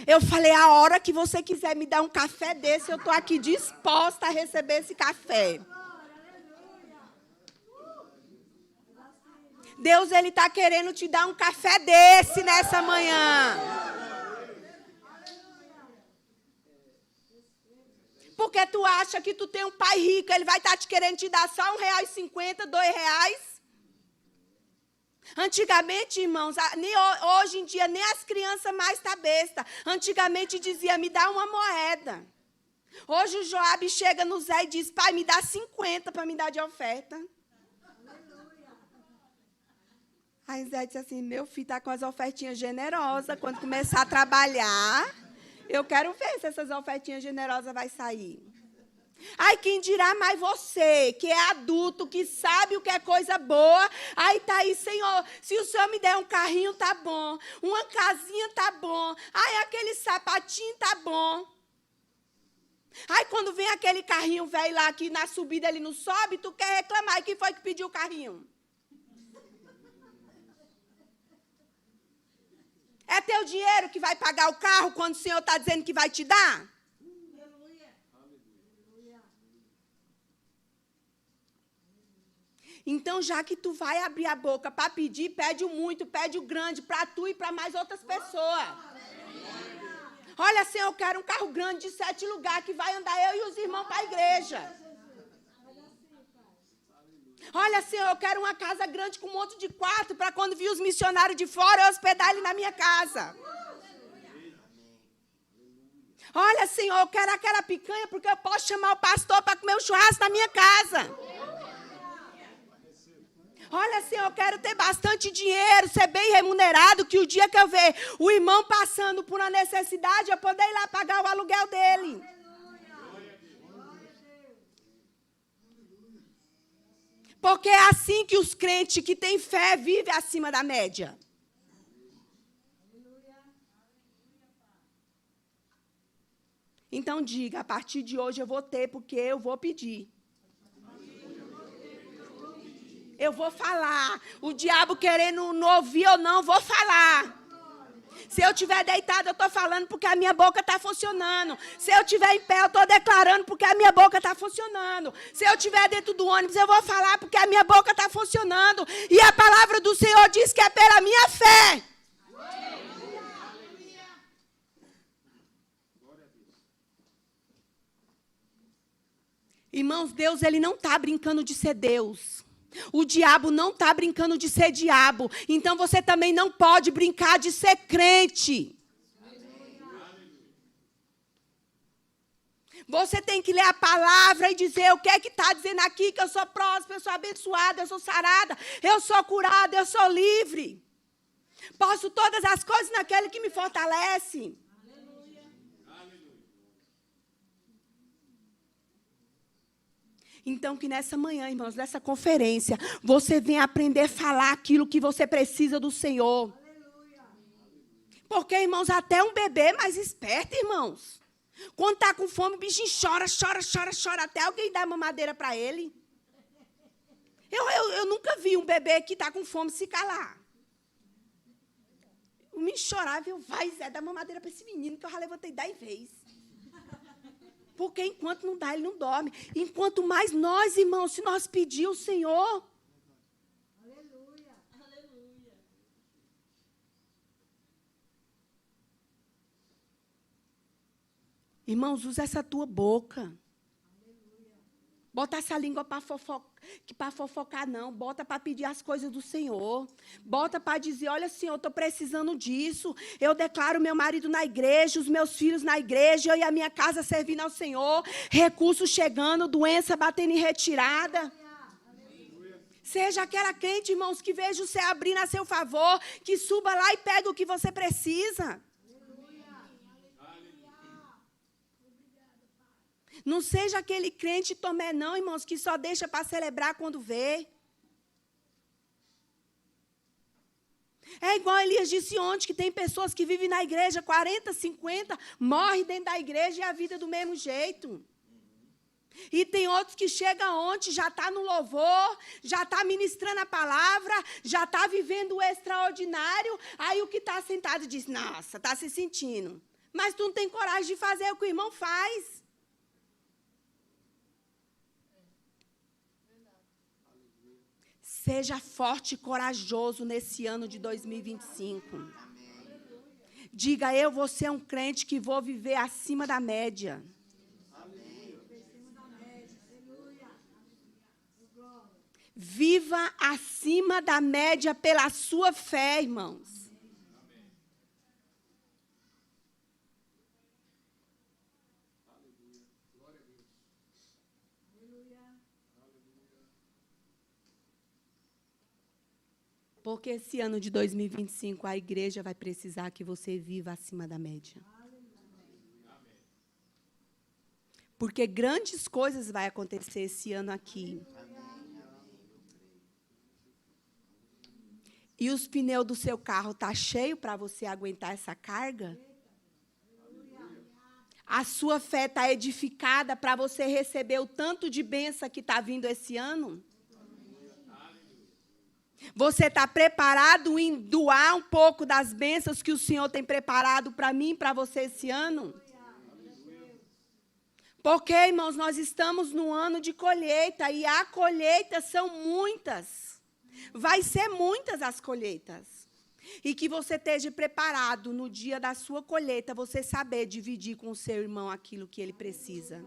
Eu falei, a hora que você quiser me dar um café desse, eu estou aqui disposta a receber esse café. Deus, Ele está querendo te dar um café desse nessa manhã. Porque tu acha que tu tem um pai rico, ele vai estar te querendo te dar só R$1,50, R$2. Antigamente, irmãos, hoje em dia nem as crianças mais estão besta. Antigamente dizia, me dá uma moeda. Hoje o Joabe chega no Zé e diz, pai, me dá 50 para me dar de oferta. Aí Zé disse assim, meu filho está com as ofertinhas generosas. Quando começar a trabalhar, eu quero ver se essas ofertinhas generosas vai sair. Aí quem dirá mais você, que é adulto, que sabe o que é coisa boa. Aí está aí, Senhor, se o Senhor me der um carrinho, tá bom. Uma casinha, tá bom. Aí aquele sapatinho, tá bom. Aí quando vem aquele carrinho velho lá, que na subida ele não sobe, tu quer reclamar. E quem foi que pediu o carrinho? É teu dinheiro que vai pagar o carro quando o Senhor está dizendo que vai te dar? Então, já que tu vai abrir a boca para pedir, pede o muito, pede o grande, para tu e para mais outras pessoas. Olha, Senhor, eu quero um carro grande de 7 lugares, que vai andar eu e os irmãos para a igreja. Olha, Senhor, eu quero uma casa grande com um monte de quarto, para quando vir os missionários de fora, eu hospedar ele na minha casa. Olha, Senhor, eu quero aquela picanha, porque eu posso chamar o pastor para comer um churrasco na minha casa. Olha, Senhor, eu quero ter bastante dinheiro, ser bem remunerado, que o dia que eu ver o irmão passando por uma necessidade, eu poder ir lá pagar o aluguel dele. Porque é assim que os crentes que têm fé vivem acima da média. Então diga, a partir de hoje eu vou ter, porque eu vou pedir. Eu vou falar. O diabo querendo não ouvir ou não, vou falar. Se eu estiver deitado, eu estou falando porque a minha boca está funcionando. Se eu estiver em pé, eu estou declarando porque a minha boca está funcionando. Se eu estiver dentro do ônibus, eu vou falar porque a minha boca está funcionando. E a palavra do Senhor diz que é pela minha fé. Irmãos, Deus, Ele não está brincando de ser Deus. O diabo não está brincando de ser diabo. Então você também não pode brincar de ser crente. Você tem que ler a palavra e dizer o que é que está dizendo aqui, que eu sou próspera, eu sou abençoada, eu sou sarada, eu sou curada, eu sou livre. Posso todas as coisas naquele que me fortalece. Então, que nessa manhã, irmãos, nessa conferência, você venha aprender a falar aquilo que você precisa do Senhor. Porque, irmãos, até um bebê é mais esperto, irmãos. Quando está com fome, o bichinho chora, até alguém dar mamadeira para ele. Eu nunca vi um bebê que está com fome se calar. O menino chorava e eu, vai, Zé, dá mamadeira para esse menino, que eu já levantei 10 vezes. Porque enquanto não dá, ele não dorme. Enquanto mais nós, irmãos, se nós pedir o Senhor. Aleluia. Aleluia. Irmãos, usa essa tua boca. Aleluia. Bota essa língua para fofocar, não. Bota para pedir as coisas do Senhor. Bota para dizer, olha, Senhor, eu estou precisando disso. Eu declaro meu marido na igreja, os meus filhos na igreja, eu e a minha casa servindo ao Senhor. Recursos chegando, doença batendo em retirada. Seja aquela crente, irmãos, que veja o céu abrindo a seu favor, que suba lá e pega o que você precisa. Não seja aquele crente Tomé, não, irmãos, que só deixa para celebrar quando vê. É igual Elias disse ontem, que tem pessoas que vivem na igreja 40, 50, morrem dentro da igreja e a vida do mesmo jeito. E tem outros que chegam ontem, já está no louvor, já está ministrando a palavra, já está vivendo o extraordinário. Aí o que está sentado diz, nossa, está se sentindo. Mas tu não tem coragem de fazer o que o irmão faz. Seja forte e corajoso nesse ano de 2025. Diga, eu vou ser um crente que vou viver acima da média. Viva acima da média pela sua fé, irmãos. Porque esse ano de 2025 a igreja vai precisar que você viva acima da média. Porque grandes coisas vão acontecer esse ano aqui. E os pneus do seu carro estão cheios para você aguentar essa carga? A sua fé está edificada para você receber o tanto de bênção que está vindo esse ano? Você está preparado em doar um pouco das bênçãos que o Senhor tem preparado para mim e para você esse ano? Porque, irmãos, nós estamos no ano de colheita e a colheita são muitas. Vai ser muitas as colheitas. E que você esteja preparado no dia da sua colheita, você saber dividir com o seu irmão aquilo que ele precisa.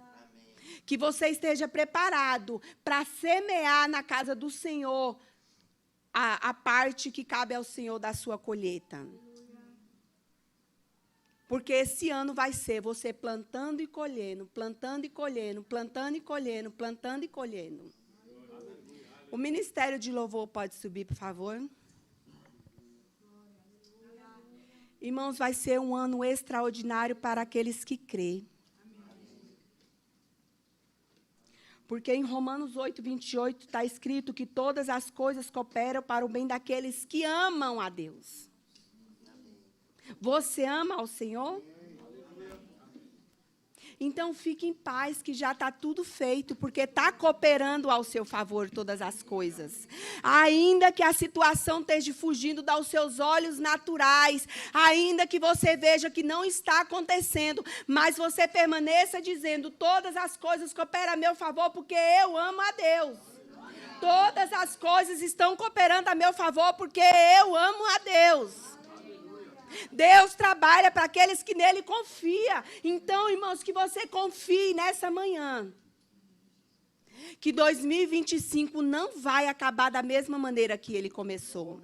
Que você esteja preparado para semear na casa do Senhor a parte que cabe ao Senhor da sua colheita. Porque esse ano vai ser você plantando e colhendo, plantando e colhendo, plantando e colhendo, plantando e colhendo. O ministério de louvor pode subir, por favor? Irmãos, vai ser um ano extraordinário para aqueles que crêem. Porque em Romanos 8, 28 está escrito que todas as coisas cooperam para o bem daqueles que amam a Deus. Você ama ao Senhor? Então, fique em paz, que já está tudo feito, porque está cooperando ao seu favor todas as coisas. Ainda que a situação esteja fugindo aos seus olhos naturais, ainda que você veja que não está acontecendo, mas você permaneça dizendo, todas as coisas cooperam a meu favor, porque eu amo a Deus. Todas as coisas estão cooperando a meu favor, porque eu amo a Deus. Deus trabalha para aqueles que nele confiam. Então, irmãos, que você confie nessa manhã. Que 2025 não vai acabar da mesma maneira que ele começou.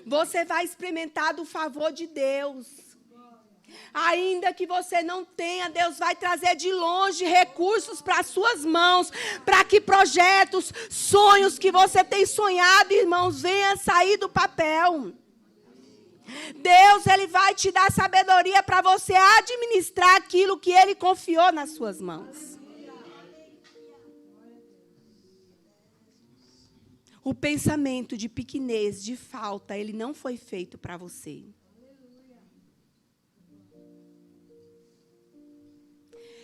Você vai experimentar do favor de Deus. Ainda que você não tenha, Deus vai trazer de longe recursos para as suas mãos, para que projetos, sonhos que você tem sonhado, irmãos, venham sair do papel. Deus, ele vai te dar sabedoria para você administrar aquilo que ele confiou nas suas mãos. O pensamento de pequenez, de falta, ele não foi feito para você.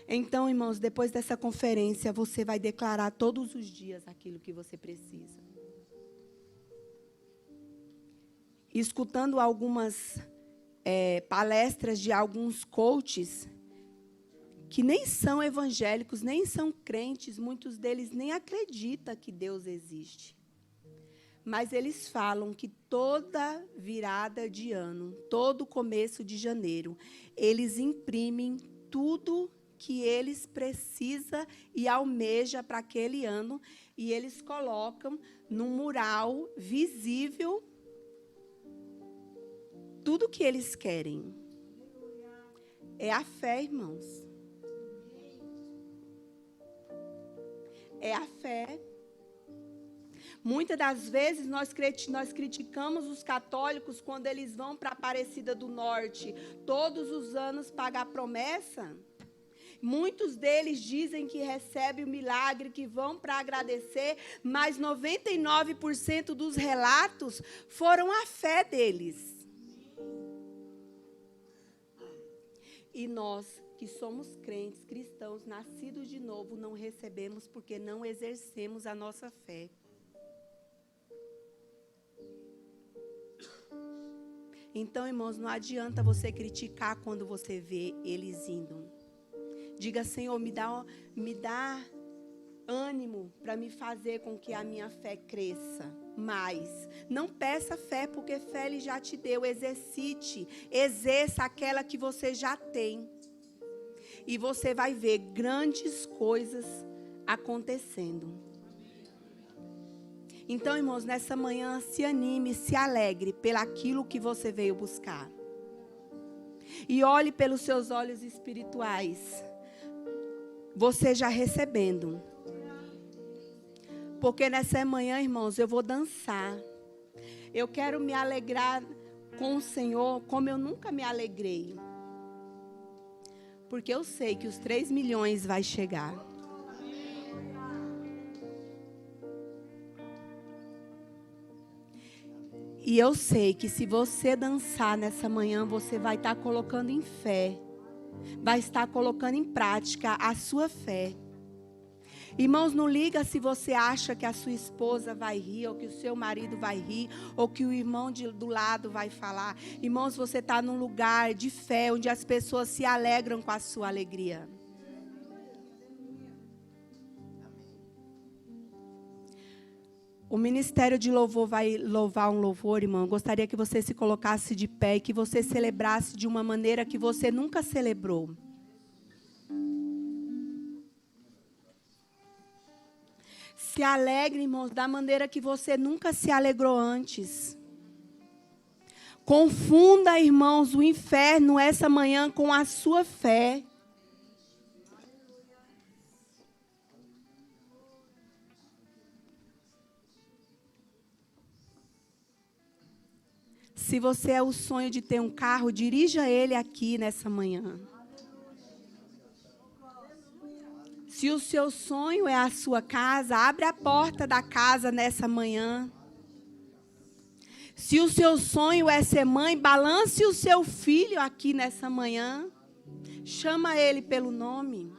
Então, irmãos, depois dessa conferência, você vai declarar todos os dias aquilo que você precisa. Escutando algumas palestras de alguns coaches, que nem são evangélicos, nem são crentes, muitos deles nem acreditam que Deus existe. Mas eles falam que toda virada de ano, todo começo de janeiro, eles imprimem tudo que eles precisam e almejam para aquele ano, e eles colocam num mural visível tudo que eles querem. É a fé, irmãos. É a fé. Muitas das vezes nós criticamos os católicos quando eles vão para a Aparecida do Norte todos os anos pagar promessa. Muitos deles dizem que recebem o milagre, que vão para agradecer, mas 99% dos relatos foram a fé deles. E nós, que somos crentes, cristãos, nascidos de novo, não recebemos porque não exercemos a nossa fé. Então, irmãos, não adianta você criticar quando você vê eles indo. Diga, Senhor, me dá ânimo para me fazer com que a minha fé cresça mais. Não peça fé, porque fé Ele já te deu. Exerça aquela que você já tem. E você vai ver grandes coisas acontecendo. Então, irmãos, nessa manhã, se anime, se alegre pelaquilo que você veio buscar. E olhe pelos seus olhos espirituais. Você já recebendo. Porque nessa manhã, irmãos, eu vou dançar. Eu quero me alegrar com o Senhor como eu nunca me alegrei. Porque eu sei que os 3 milhões vai chegar. E eu sei que se você dançar nessa manhã, você vai estar colocando em fé. Vai estar colocando em prática a sua fé. Irmãos, não liga se você acha que a sua esposa vai rir, ou que o seu marido vai rir, ou que o irmão do lado vai falar. Irmãos, você está num lugar de fé, onde as pessoas se alegram com a sua alegria. O Ministério de Louvor vai louvar um louvor, irmão. Gostaria que você se colocasse de pé e que você celebrasse de uma maneira que você nunca celebrou. Se alegre, irmãos, da maneira que você nunca se alegrou antes. Confunda, irmãos, o inferno essa manhã com a sua fé. Se você é o sonho de ter um carro, dirija ele aqui nessa manhã. Se o seu sonho é a sua casa, abre a porta da casa nessa manhã. Se o seu sonho é ser mãe, balance o seu filho aqui nessa manhã. Chama ele pelo nome.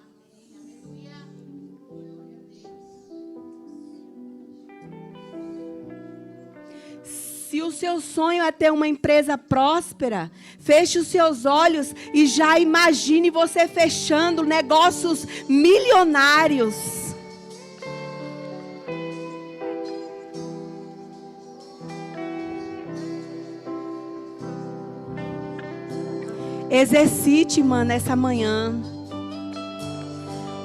Se o seu sonho é ter uma empresa próspera, feche os seus olhos e já imagine você fechando negócios milionários. Exercite, mano, essa manhã.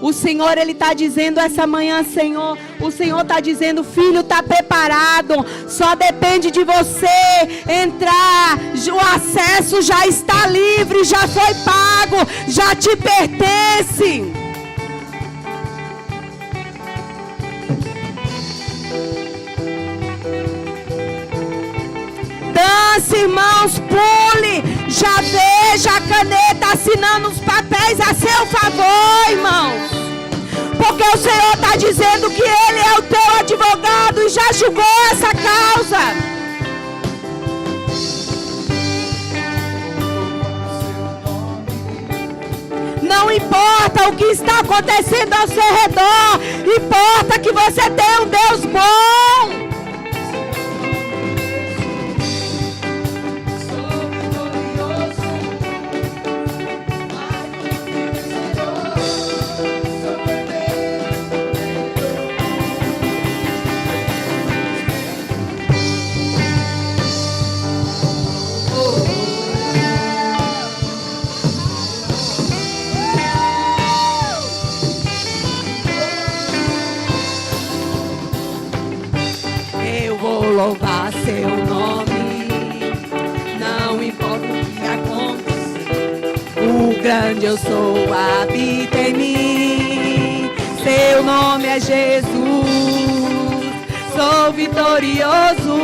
O Senhor, Ele está dizendo essa manhã, Senhor, o Senhor está dizendo, filho, está preparado, só depende de você entrar, o acesso já está livre, já foi pago, já te pertence. Dance, irmãos, pule, já veja a caneta assinando os papéis a seu favor, irmãos. Porque o Senhor está dizendo que Ele é o teu advogado e já julgou essa causa. Não importa o que está acontecendo ao seu redor, importa que você tem um Deus bom. Louvar seu nome, não importa o que aconteça, o grande eu sou habita em mim, seu nome é Jesus, sou vitorioso,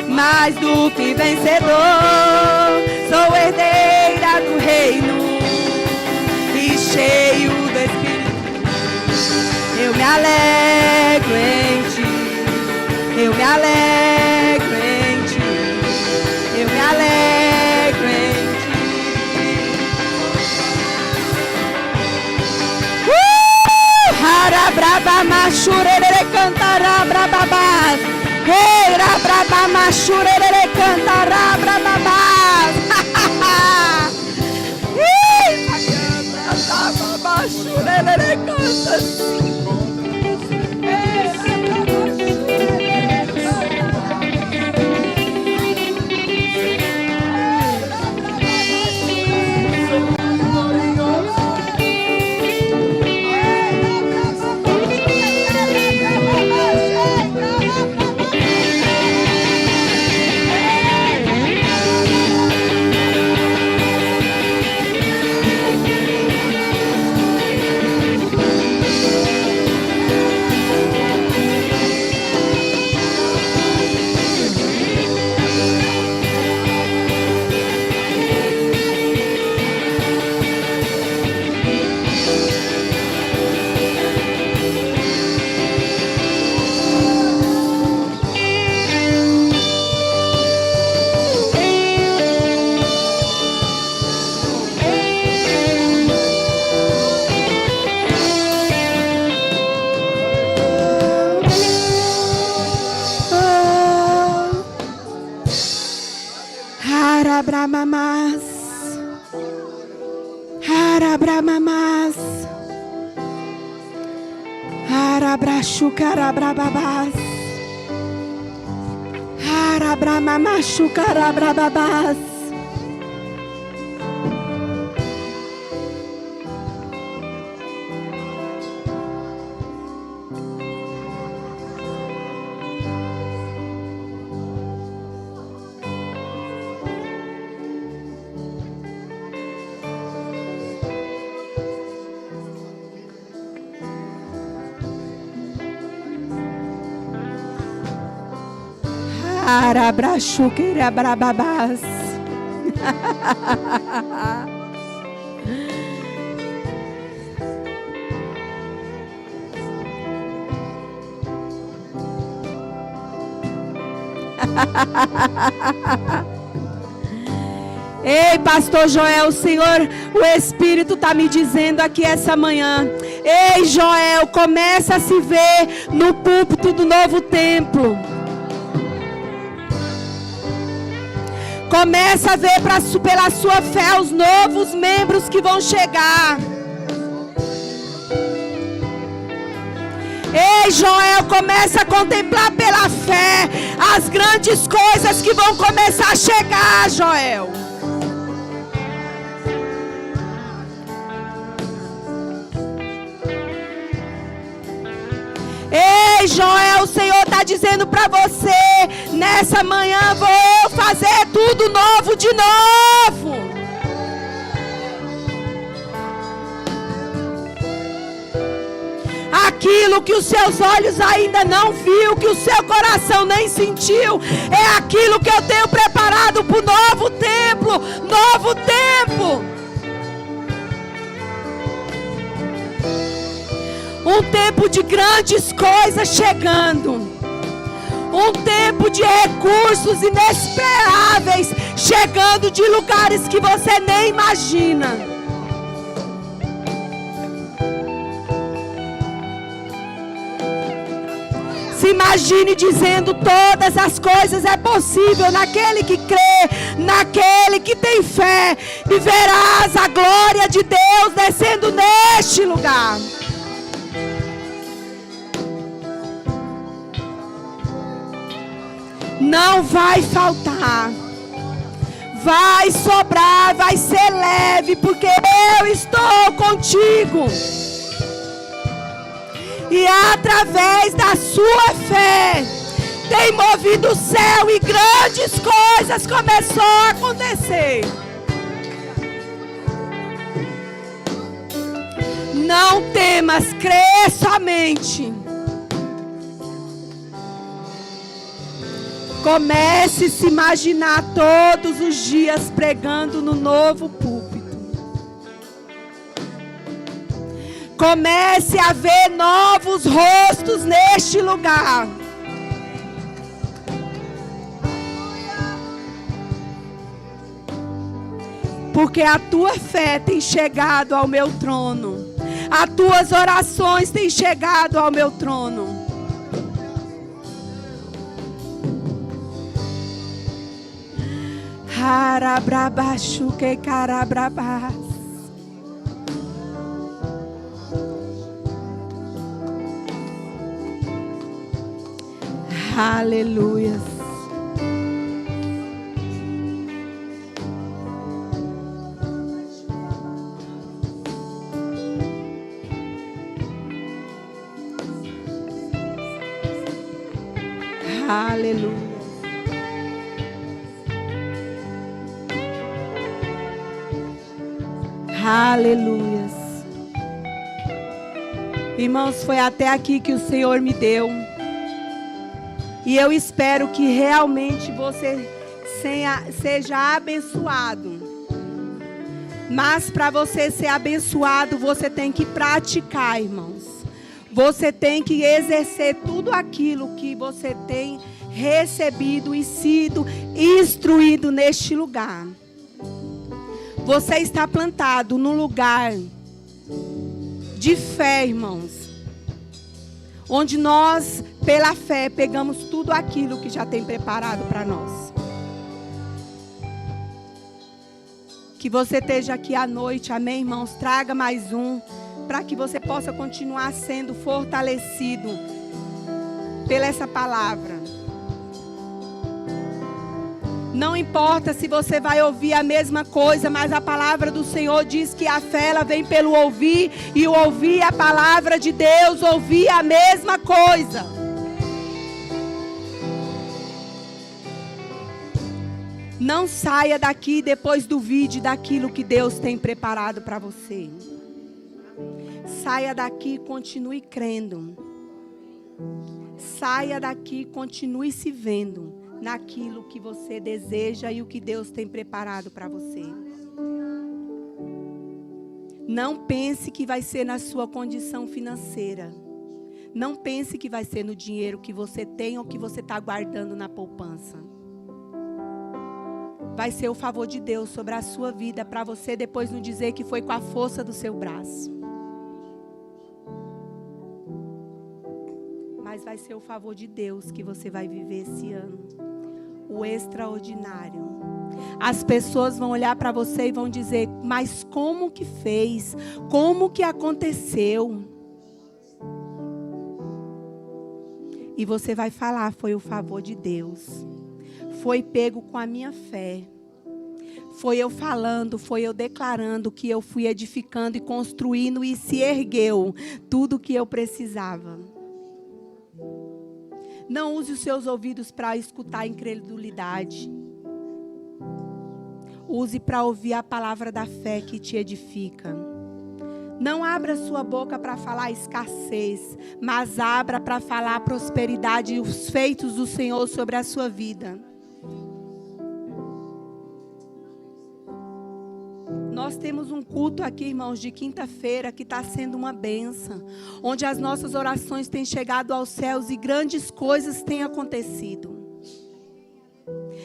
mais do que vencedor, sou herdeira do reino, e Eu me alegro em ti. Eu me alegro em ti. Eu me alegro em ti. Harabraba machurere cantará brababás. Hey, rabraba machurere cantará brababás. Machurere canta assim. Harabramamas, harabramamas, harabrachucarabrababás, harabramachucarabrababás. Arabrachuquerabrababás. Ei, pastor Joel, o Senhor, o Espírito está me dizendo aqui essa manhã. Ei, Joel, começa a se ver no púlpito do novo templo. Começa a ver pela sua fé os novos membros que vão chegar. Ei, Joel, começa a contemplar pela fé as grandes coisas que vão começar a chegar, Joel. Ei, Joel, o Senhor está dizendo para você, nessa manhã vou fazer tudo novo de novo. Aquilo que os seus olhos ainda não viu, que o seu coração nem sentiu, é aquilo que eu tenho preparado para o novo templo, novo tempo. Um tempo de grandes coisas chegando. Um tempo de recursos inesperáveis chegando de lugares que você nem imagina. Se imagine dizendo: todas as coisas é possível naquele que crê, naquele que tem fé, e verás a glória de Deus descendo neste lugar. Não vai faltar, vai sobrar, vai ser leve, porque eu estou contigo. E através da sua fé, tem movido o céu e grandes coisas começou a acontecer. Não temas, crê somente. Comece a se imaginar todos os dias pregando no novo púlpito. Comece a ver novos rostos neste lugar. Porque a tua fé tem chegado ao meu trono. As tuas orações têm chegado ao meu trono. Harabrabachu que carabrabás. Aleluia. Aleluia. Aleluia. Irmãos, foi até aqui que o Senhor me deu. E eu espero que realmente você seja abençoado. Mas para você ser abençoado, você tem que praticar, irmãos. Você tem que exercer tudo aquilo que você tem recebido e sido instruído neste lugar. Você está plantado num lugar de fé, irmãos. Onde nós, pela fé, pegamos tudo aquilo que já tem preparado para nós. Que você esteja aqui à noite, amém, irmãos? Traga mais um, para que você possa continuar sendo fortalecido pela essa palavra. Não importa se você vai ouvir a mesma coisa, mas a palavra do Senhor diz que a fé ela vem pelo ouvir, e o ouvir a palavra de Deus, ouvir a mesma coisa. Não saia daqui depois do vídeo daquilo que Deus tem preparado para você. Saia daqui e continue crendo. Saia daqui e continue se vendo naquilo que você deseja e o que Deus tem preparado para você. Não pense que vai ser na sua condição financeira. Não pense que vai ser no dinheiro que você tem ou que você está guardando na poupança. Vai ser o favor de Deus sobre a sua vida, para você depois não dizer que foi com a força do seu braço. Mas vai ser o favor de Deus que você vai viver esse ano. O extraordinário. As pessoas vão olhar para você e vão dizer: mas como que fez? Como que aconteceu? E você vai falar: foi o favor de Deus. Foi pego com a minha fé. Foi eu falando, foi eu declarando, que eu fui edificando e construindo, e se ergueu tudo o que eu precisava. Não use os seus ouvidos para escutar a incredulidade. Use para ouvir a palavra da fé que te edifica. Não abra sua boca para falar escassez, mas abra para falar prosperidade e os feitos do Senhor sobre a sua vida. Nós temos um culto aqui, irmãos, de quinta-feira, que está sendo uma bênção, onde as nossas orações têm chegado aos céus e grandes coisas têm acontecido.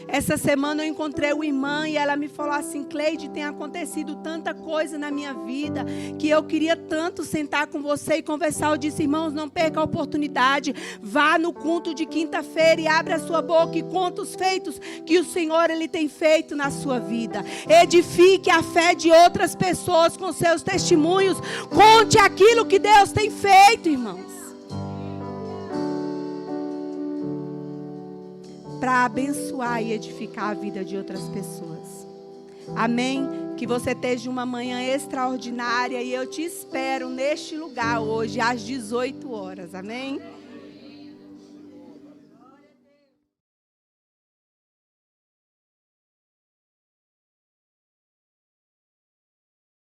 Essa semana eu encontrei uma irmã e ela me falou assim: Cleide, tem acontecido tanta coisa na minha vida que eu queria tanto sentar com você e conversar. Eu disse: irmãos, não perca a oportunidade, vá no culto de quinta-feira e abra a sua boca e conta os feitos que o Senhor ele tem feito na sua vida. Edifique a fé de outras pessoas com seus testemunhos. Conte aquilo que Deus tem feito, irmãos, para abençoar e edificar a vida de outras pessoas. Amém? Que você esteja uma manhã extraordinária, e eu te espero neste lugar hoje às 18 horas. Amém?